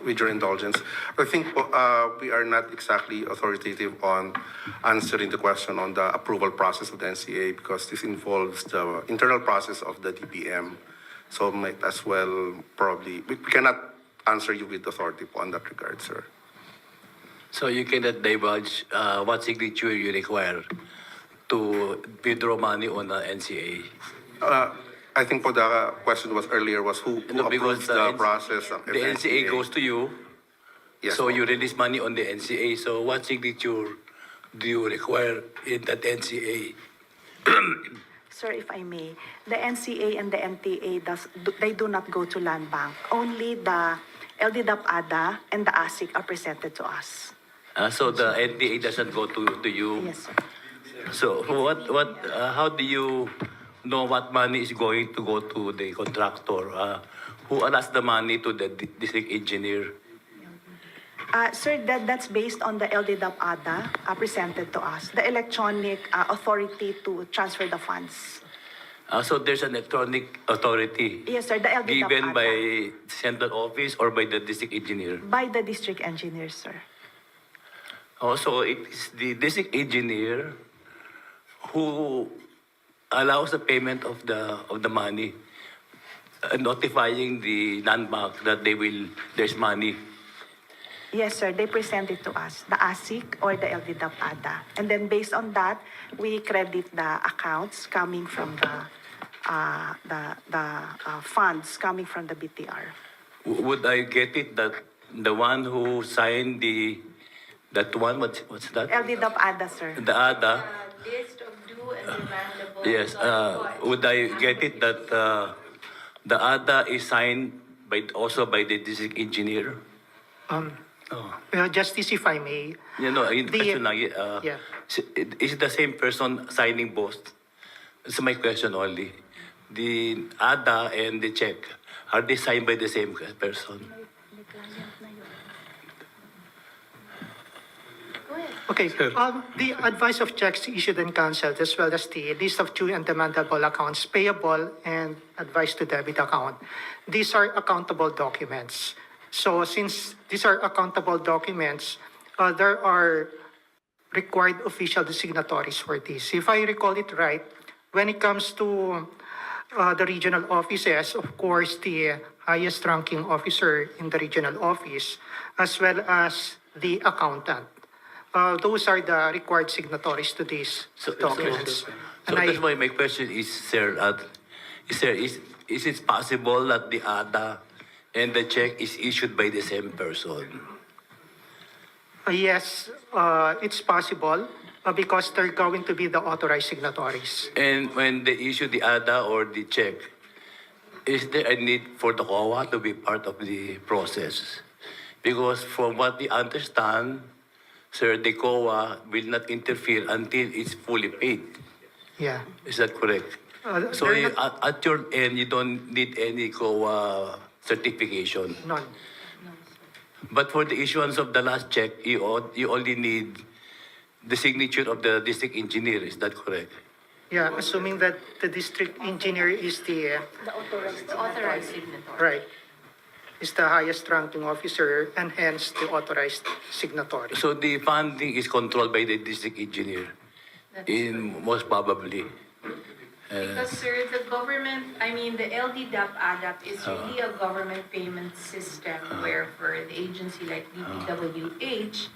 with your indulgence. I think we are not exactly authoritative on answering the question on the approval process of the NCA because this involves the internal process of the DPM. So might as well probably, we cannot answer you with authority on that regard, sir. So you cannot divulge what signature you require to withdraw money on the NCA. I think po the question was earlier was who approves the process of The NCA goes to you, Yes, so po. you release money on the NCA. So what signature do you require in that NCA? Sir, if I may, the NCA and the NTA, they do not go to land bank. Only the LDDAP-ADA and the ASIC are presented to us. So the NDA doesn't go to you. Yes, sir. So how do you know what money is going to go to the contractor? Who allots the money to the district engineer? Sir, that's based on the LDDAP ADA presented to us, the electronic authority to transfer the funds. So there's an electronic authority Yes, sir, the LDDAP given ADA. by central office or by the district engineer. By the district engineer, sir. Also, it is the district engineer who allows the payment of the money, notifying the land bank that there's money. Yes, sir, they present it to us, the ASIC or the LDDAP ADA. And then based on that, we credit the accounts coming from the funds coming from the BTR. Would I get it that the one who signed that one, what's that? LDDAP ADA, sir. The ADA, List of due and demandable. yes. Would I get it that the ADA is signed also by the district engineer? Justice, if I may, You know, in The- question lang, yeah. is it the same person signing both? That's my question only. The ADA and the check, are they signed by the same person? okay, Sir. the advice of checks issued and cancelled, as well as the list of due and demandable accounts payable and advice to debit account, these are accountable documents. So since these are accountable documents, there are required official signatories for this. If I recall it right, when it comes to the regional offices, of course, the highest ranking officer in the regional office, as well as the accountant. Those are the required signatories to these documents. So And that's why my question is, sir, is it possible that the ADA and the check is issued by the same person? Yes, it's possible because they're going to be the authorized signatories. And when they issue the ADA or the check, is there a need for the COA to be part of the process? Because from what we understand, sir, the COA will not interfere until it's fully paid. Yeah. Is that correct? So they're at your end, you don't need any COA certification. None. But for the issuance of the last check, you only need the signature of the district engineer. Is that correct? Yeah, assuming that the district engineer is the Authorized signatory. right, is the highest ranking officer and hence the authorized signatory. So the funding is controlled by the district engineer, most probably. Because, sir, the government, I mean, the LDDAP ADAP is really a government payment system where for the agency like DPWH,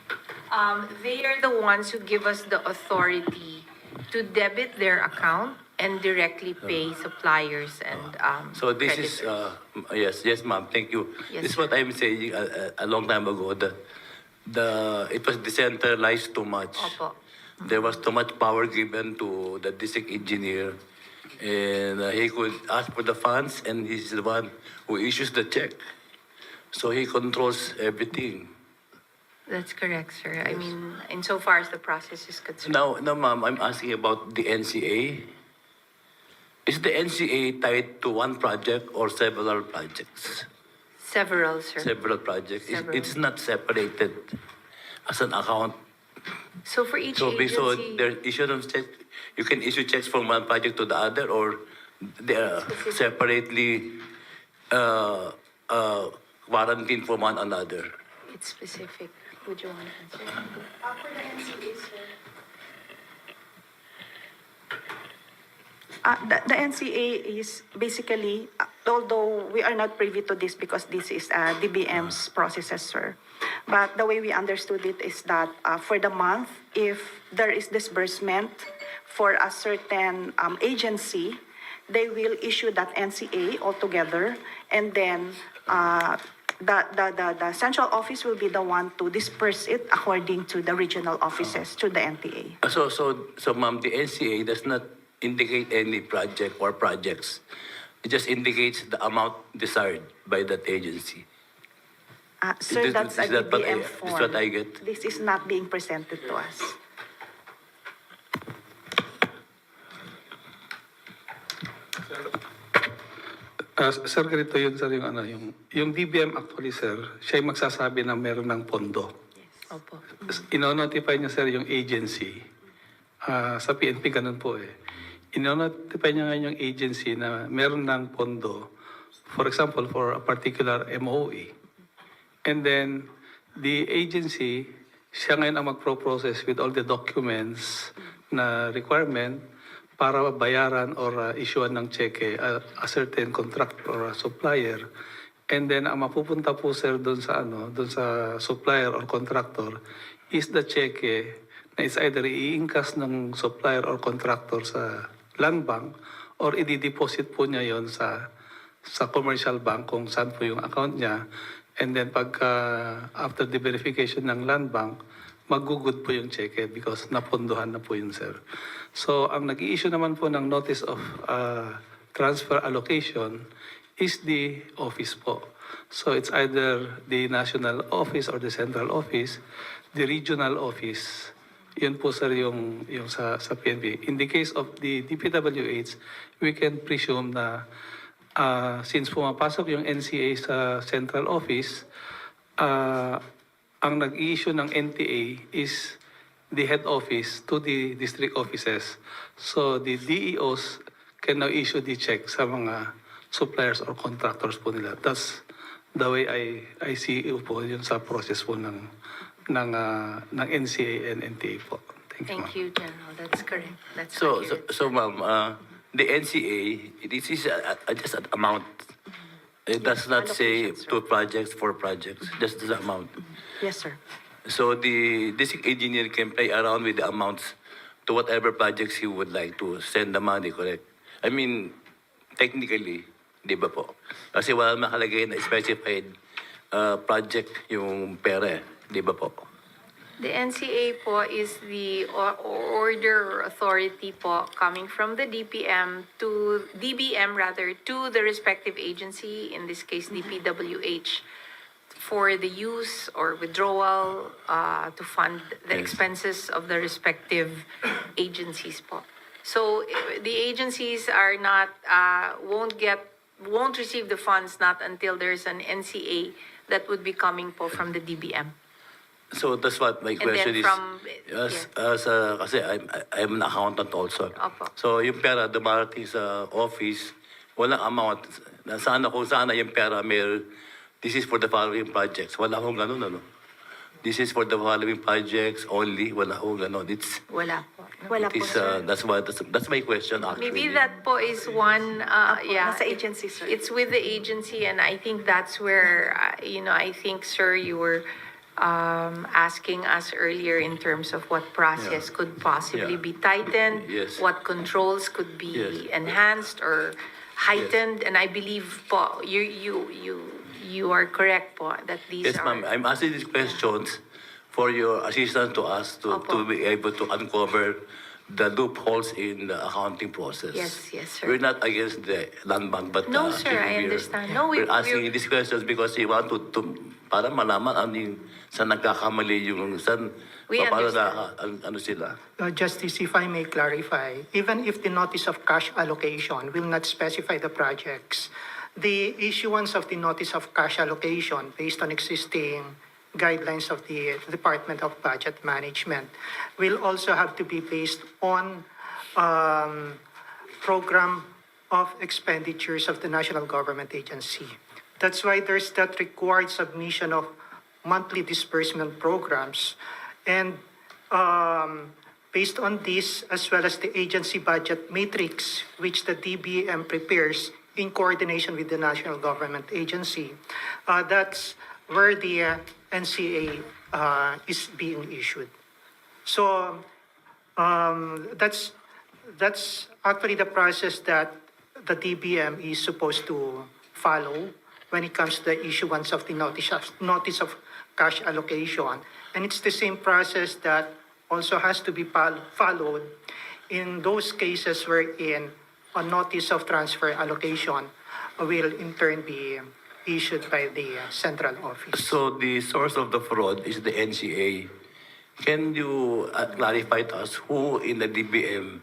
they are the ones who give us the authority to debit their account and directly pay suppliers and So this is, creditors. yes, ma'am, thank you. Yes, This is sir. what I'm saying a long time ago, that it was decentralized too much. Opo. There was too much power given to the district engineer, and he could ask for the funds, and he's the one who issues the check. So he controls everything. That's correct, sir. I mean, insofar as the process is concerned. Now, ma'am, I'm asking about the NCA. Is the NCA tied to one project or several projects? Several, sir. Several projects. Several. It's not separated as an account. So for each So agency. there issue of check, you can issue checks from one project to the other, or they are separately quarantined from one another. It's specific. Would you want to answer? For the NCA, sir. The NCA is basically, although we are not privy to this because this is DBM's processes, sir. But the way we understood it is that for the month, if there is disbursement for a certain agency, they will issue that NCA altogether, and then the central office will be the one to disperse it according to the regional offices to the NPA. So, ma'am, the NCA does not indicate any project or projects. It just indicates the amount desired by that agency. Sir, that's a Is that what DBM is form. what I get? This is not being presented to us. Sir, ganito yun, sir, yung ano, yung DBM actually, sir, siya yung magsasabi na meron ng pondo. Opo. Ino-notify niya, sir, yung agency. Sa PNP, ganun po eh. Ino-notify niya ngayon yung agency na meron ng pondo, for example, for a particular MOE. And then, the agency, siya ngayon ang magpro-process with all the documents na requirement para bayaran or issuean ng cheque a certain contractor or a supplier. And then ang mapupunta po sir doon sa doon sa supplier or contractor is the cheque na is either i-incas ng supplier or contractor sa land bank or i-deposit po niya yon sa commercial bank kung saan po yung account niya. And then pagka after the verification ng land bank, magugod po yung cheque because napondohan na po yun, sir. So, ang nag-i-issue naman po ng notice of transfer allocation is the office po. So, it's either the national office or the central office, the regional office. Yun po, sir, yung sa PNP. In the case of the DPWH, we can presume na since pumapasok yung NCA sa central office, ang nag-i-issue ng NTA is the head office to the district offices. So the DEOs can now issue the check sa mga suppliers or contractors po nila. That's the way I see it po yun sa process po ng NCA and NTA po. Thank you, Thank ma'am. you, General. That's correct. That's So, accurate. ma'am, the NCA, this is just an amount. It does not say allocation, sir. 2 projects, 4 projects, just the amount. Yes, sir. So the district engineer can play around with the amounts to whatever projects he would like to send the money, correct? I mean, technically, di ba po? Kasi wala nakalagay na specified project yung pera, di ba po? The NCA po is the order or authority po coming from the DBM to the respective agency, in this case DPWH, for the use or withdrawal to fund the Yes. expenses of the respective agencies po. So the agencies are not won't receive the funds not until there's an NCA that would be coming po from the DBM. So that's what my And question then is. from- Kasi I'm an accountant also. Opo. So yung pera dumarating sa office, walang amount. Sana kung sana yung pera this is for the following projects. Wala akong ganun, ano? This is for the following projects only. Wala akong ganun. Wala po. Wala It po, is, sir. that's my question actually. Maybe that po is one, yeah. nasa agency, sir. It's with the agency, and I think that's where, I think, sir, you were asking us earlier in terms of what process Yeah. could possibly Yeah. be tightened, Yes. what controls could be Yes. enhanced or heightened, and I believe po, you are correct po that these Yes, ma'am. are. I'm asking these questions for your assistance to us to Opo. be able to uncover the loopholes in the accounting process. Yes, sir. We're not against the land bank, but No, sir, I understand. No, we're asking we're- these questions because we want to para malaman ano yung saan nagkakamali yung saan We para understand. ano sila. Justice, if I may clarify, even if the notice of cash allocation will not specify the projects, the issuance of the notice of cash allocation based on existing guidelines of the Department of Budget Management will also have to be based on program of expenditures of the national government agency. That's why there's that required submission of monthly disbursement programs. And based on this, as well as the agency budget matrix, which the DBM prepares in coordination with the national government agency, that's where the NCA is being issued. So that's actually the process that the DBM is supposed to follow when it comes to the issuance of the notice of cash allocation. And it's the same process that also has to be followed in those cases wherein a notice of transfer allocation will in turn be issued by the central office. So the source of the fraud is the NCA. Can you clarify to us who in the DBM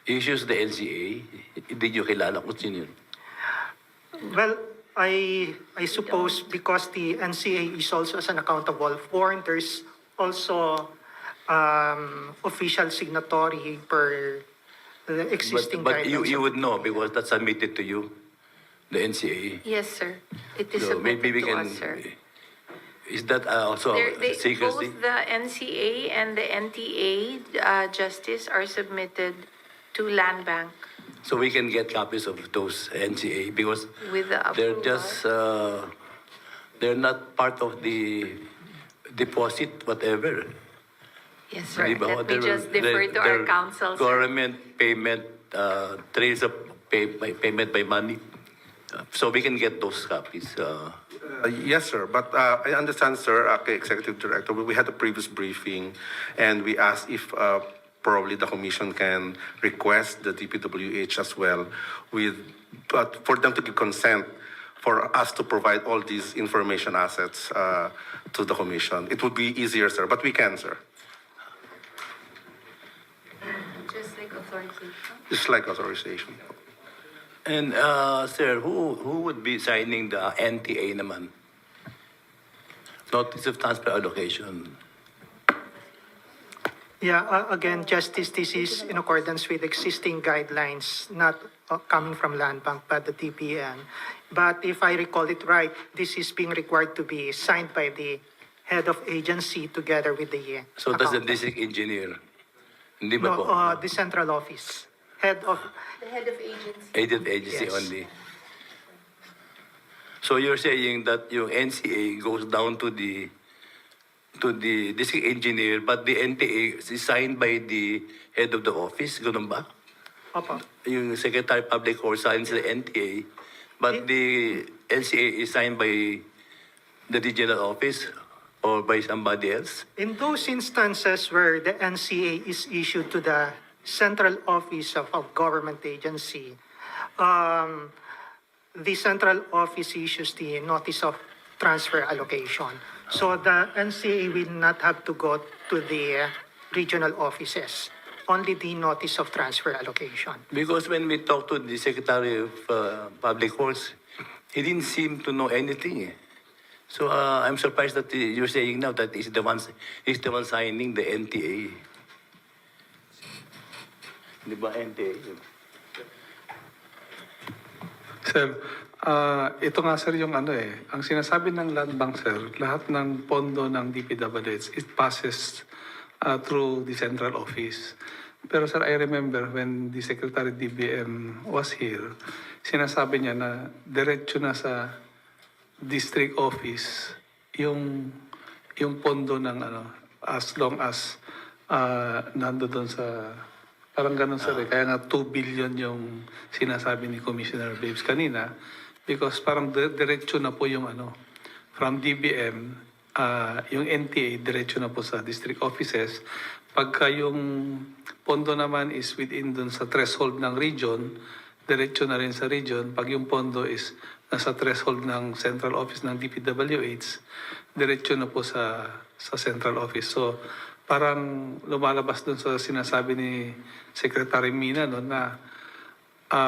issues the NCA? Hindi nyo kilala kung sino yun. Well, I suppose because the NCA is also as an accountable form, there's also official signatory per the existing But you guidelines. would know because that's submitted to you, the NCA. Yes, sir. It is So maybe submitted we to can. us, sir. Is that also secrecy? Both the NCA and the NTA, Justice, are submitted to Land Bank So we can get copies of those NCA because with the they're approval. just they're not part of the deposit whatever. Yes, sir. Di ba? Let me just defer They're- to our they're counsel, sir. Government payment trails of payment by money. So we can get those copies. Yes, sir. But I understand, sir, Executive Director, we had a previous briefing and we asked if probably the Commission can request the DPWH as well but for them to give consent for us to provide all these information assets to the Commission. It would be easier, sir, but we can, sir. Just like authorization. It's like authorization. And sir, who would be signing the NTA naman? Notice of transfer allocation. Yeah, again, Justice, this is in accordance with existing guidelines, not coming from Land Bank, but the DPN. But if I recall it right, this is being required to be signed by the head of agency together with the So that's the accountant. district engineer. Hindi ba No, po? the central office, head of, The head of agency. Agent agency Yes. only. So you're saying that yung NCA goes down to the district engineer, but the NTA is signed by the head of the office, ganun ba? opo. Yung Secretary of Public Works signs the NTA, but the NCA is signed by the regional office or by somebody else? In those instances where the NCA is issued to the central office of a government agency, the central office issues the notice of transfer allocation. So the NCA will not have to go to the regional offices, only the notice of transfer allocation. Because when we talked to the Secretary of Public Works, he didn't seem to know anything. So I'm surprised that you're saying now that he's the one signing the NTA. Di ba NTA? Sir, ito nga sir yung ano ang sinasabi ng Land Bank sir, lahat ng pondo ng DPWH, it passes through the central office. Pero sir, I remember when the Secretary DBM was here, sinasabi niya na diretso na sa district office yung pondo ng as long as nando doon sa parang ganun sir kaya nga 2 billion yung sinasabi ni Commissioner Babes kanina because parang diretso na po yung from DBM yung NTA diretso na po sa district offices pagka yung pondo naman is within doon sa threshold ng region diretso na rin sa region pag yung pondo is nasa threshold ng central office ng DPWH diretso na po sa central office so parang lumalabas doon sa sinasabi ni Secretary Mina no, na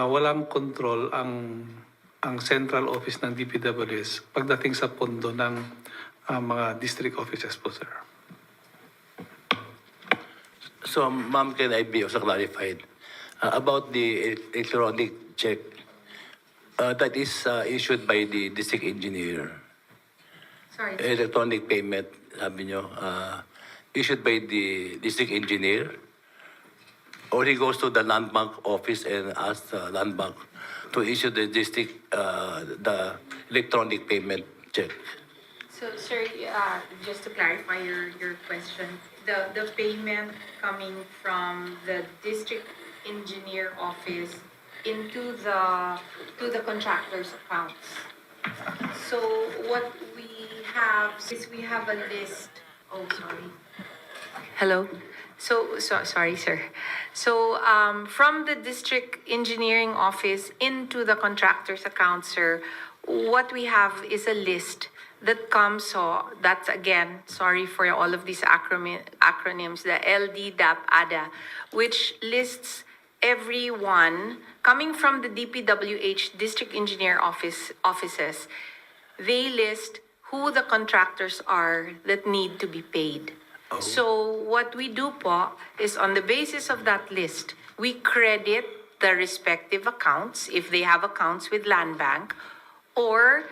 walang control ang central office ng DPWH pagdating sa pondo ng mga district offices po, sir. So ma'am, can I be also clarified about the electronic check that is issued by the district engineer? Sorry. Electronic payment, sabi nyo, issued by the district engineer, or he goes to the Land Bank office and asks the Land Bank to issue the district the electronic payment check. So, sir, just to clarify your question, the payment coming from the district engineer office into the contractor's accounts. So what we have is we have a list. Oh, sorry. Hello. So sorry, sir. So from the district engineering office into the contractor's account, sir, what we have is a list that comes, so that's again, sorry for all of these acronyms, the LDDAP ADA, which lists everyone coming from the DPWH District Engineer offices. They list who the contractors are that need to be paid. So what we do po is on the basis of that list, we credit the respective accounts if they have accounts with Land Bank, or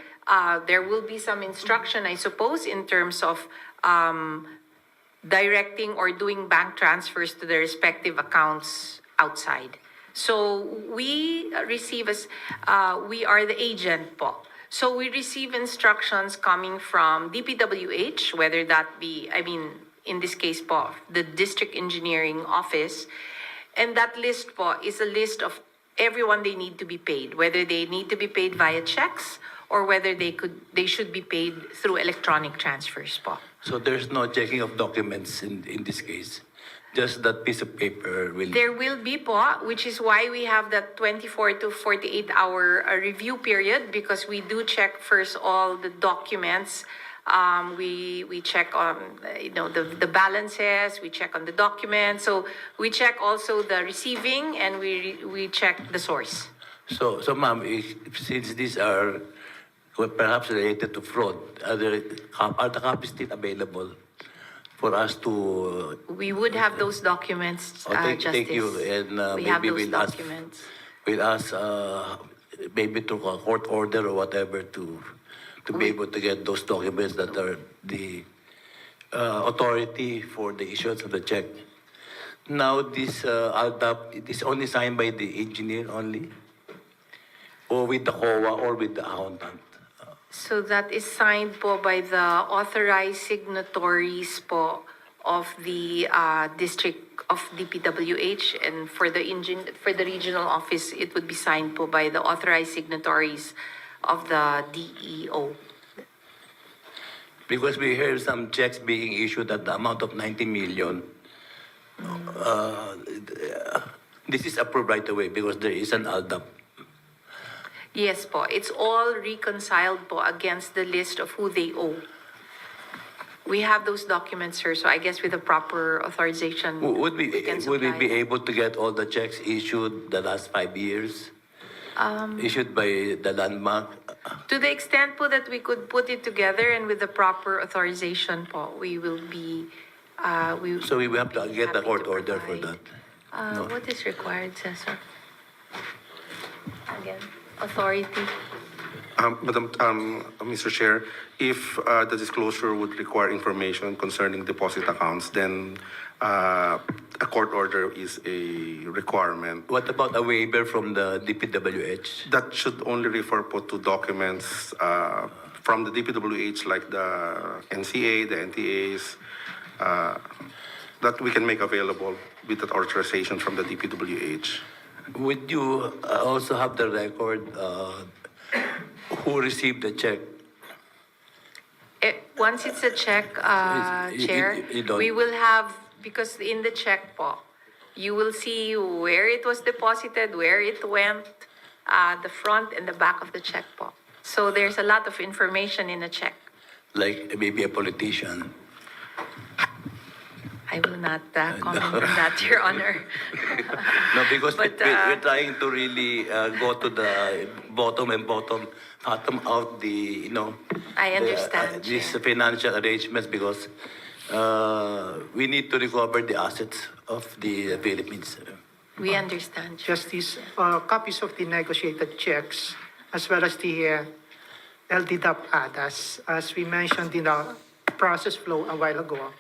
there will be some instruction, I suppose, in terms of directing or doing bank transfers to the respective accounts outside. So we receive we are the agent po. So we receive instructions coming from DPWH, whether that be, in this case po, the District Engineering Office. And that list po is a list of everyone they need to be paid, whether they need to be paid via checks or whether they should be paid through electronic transfers po. So there's no checking of documents in this case. Just that piece of paper will. There will be po, which is why we have that 24 to 48 hour review period, because we do check first all the documents. We check on the balances, we check on the documents. So we check also the receiving, and we check the source. So ma'am, since these are perhaps related to fraud, are the copies still available for us to? We would have those documents, Justice. Thank you, and we have maybe those documents. We'll ask maybe to a court order or whatever to be able to get those documents that are the authority for the issuance of the check. Now, this ALDAP, it is only signed by the engineer only, or with the COA or with the accountant. So that is signed po by the authorized signatories po of the district of DPWH, and for the regional office, it would be signed po by the authorized signatories of the DEO. Because we heard some checks being issued at the amount of 90 million. This is approved right away because there is an ALDAP. Yes po, it's all reconciled po against the list of who they owe. We have those documents, sir, so I guess with the proper authorization, Would we can would we supply be that. able to get all the checks issued the last 5 years? Issued by the landmark? To the extent po that we could put it together and with the proper authorization po, we will be, So we will have to get the happy court to order for provide. that. No. What is required, Cesar? Again, authority. Mr. Chair, if the disclosure would require information concerning deposit accounts, then a court order is a requirement. What about a waiver from the DPWH? That should only refer to documents from the DPWH, like the NCA, the NTAs, that we can make available with that authorization from the DPWH. Would you also have the record who received the check? Once it's a check, you- Chair, you don't- we will have, because in the check po, you will see where it was deposited, where it went, the front and the back of the check po. So there's a lot of information in a check. Like maybe a politician? I will not comment on that, Your Honor. No, because But, we're trying to really go to the bottom out the, I understand, these Chair. financial arrangements, because we need to recover the assets of the Philippines. We understand, Chair. Justice, copies of the negotiated checks as well as the LDDAP ADAS, as we mentioned in the process flow a while ago,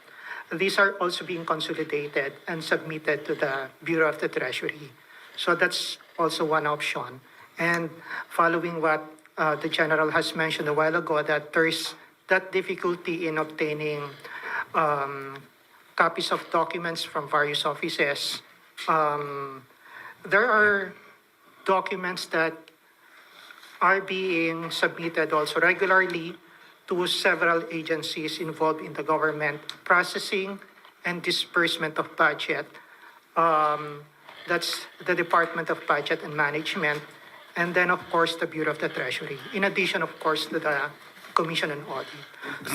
these are also being consolidated and submitted to the Bureau of the Treasury. So that's also one option. And following what the General has mentioned a while ago, that there's that difficulty in obtaining copies of documents from various offices. There are documents that are being submitted also regularly to several agencies involved in the government processing and disbursement of budget. That's the Department of Budget and Management, and then, of course, the Bureau of the Treasury, in addition, of course, to the Commission on Audit.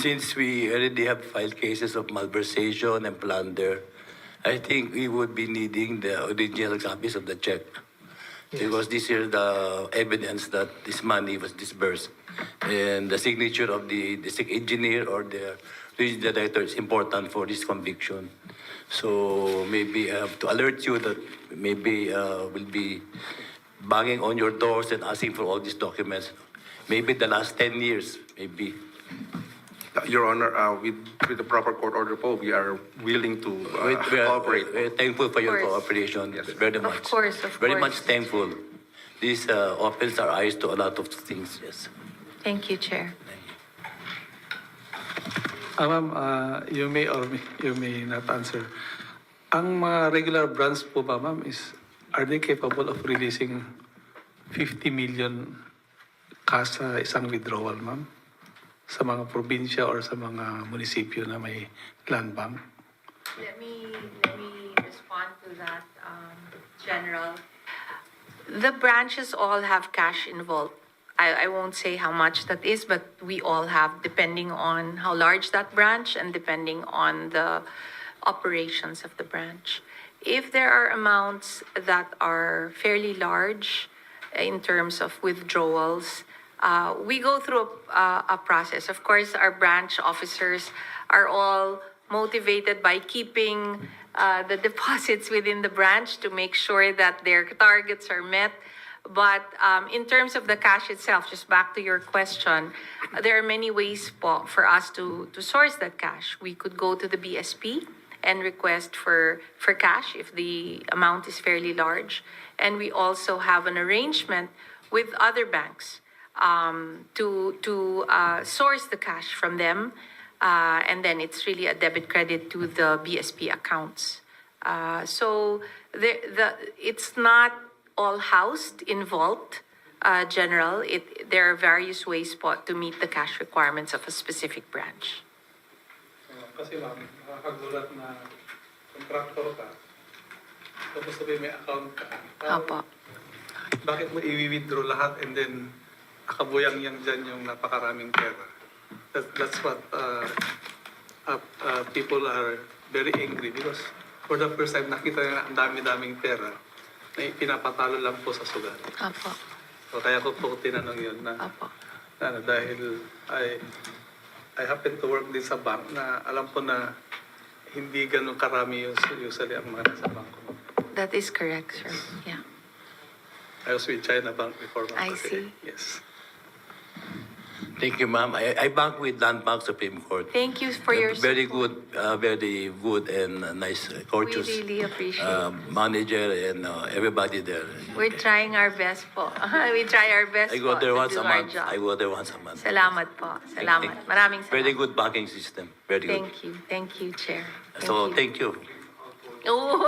Since we already have filed cases of malversation and plunder, I think we would be needing the original copies of the check. Because this is the evidence that this money was disbursed. And the signature of the district engineer or the regional director is important for this conviction. So maybe I have to alert you that maybe we'll be banging on your doors and asking for all these documents. Maybe the last 10 years, maybe. Your Honor, with the proper court order po, we are willing to cooperate. We're thankful for your Of course. cooperation. Yes. Very much. Of Very course. much thankful. This opens our eyes to a lot of things. Yes. Thank you, Chair. Ma'am, you may or you may not answer. Ang mga regular brands po ba, ma'am, are they capable of releasing 50 million cash sa isang withdrawal, ma'am? Sa mga probinsya or sa mga munisipyo na may land bank? Let me respond to that, General. The branches all have cash involved. I won't say how much that is, but we all have, depending on how large that branch and depending on the operations of the branch. If there are amounts that are fairly large in terms of withdrawals, we go through a process. Of course, our branch officers are all motivated by keeping the deposits within the branch to make sure that their targets are met. But in terms of the cash itself, just back to your question, there are many ways for us to source that cash. We could go to the BSP and request for cash if the amount is fairly large. And we also have an arrangement with other banks to source the cash from them. And then it's really a debit credit to the BSP accounts. So it's not all housed in vault, General. There are various ways to meet the cash requirements of a specific branch. Kasi ma'am, nakakagulat na contractor ka, tapos sabi may account ka. Opo. Bakit mo i-withdraw lahat and then nakabuyang yan dyan yung napakaraming pera? That's what people are very angry because for the first time nakita nila ang dami-daming pera na pinapatalo lang po sa sugat. Opo. So kaya ko po tinanong yun na, Opo. dahil I happen to work din sa bank na alam ko na hindi ganun karami usually ang mga nasa bangko. That is correct, sir. Yeah. I was with China Bank before. I see. Yes. Thank you, ma'am. I bank with Land Bank Supreme Court. Thank you for your Very support. very good and nice We courteous really appreciate it. manager and everybody there. We're trying our best po. We try our best I go po there to once do a our month. job. I go there once a month. Salamat po. Salamat. Maraming salamat. Very good banking system. Very good. Thank you. Thank you, Chair. So thank you. Oh.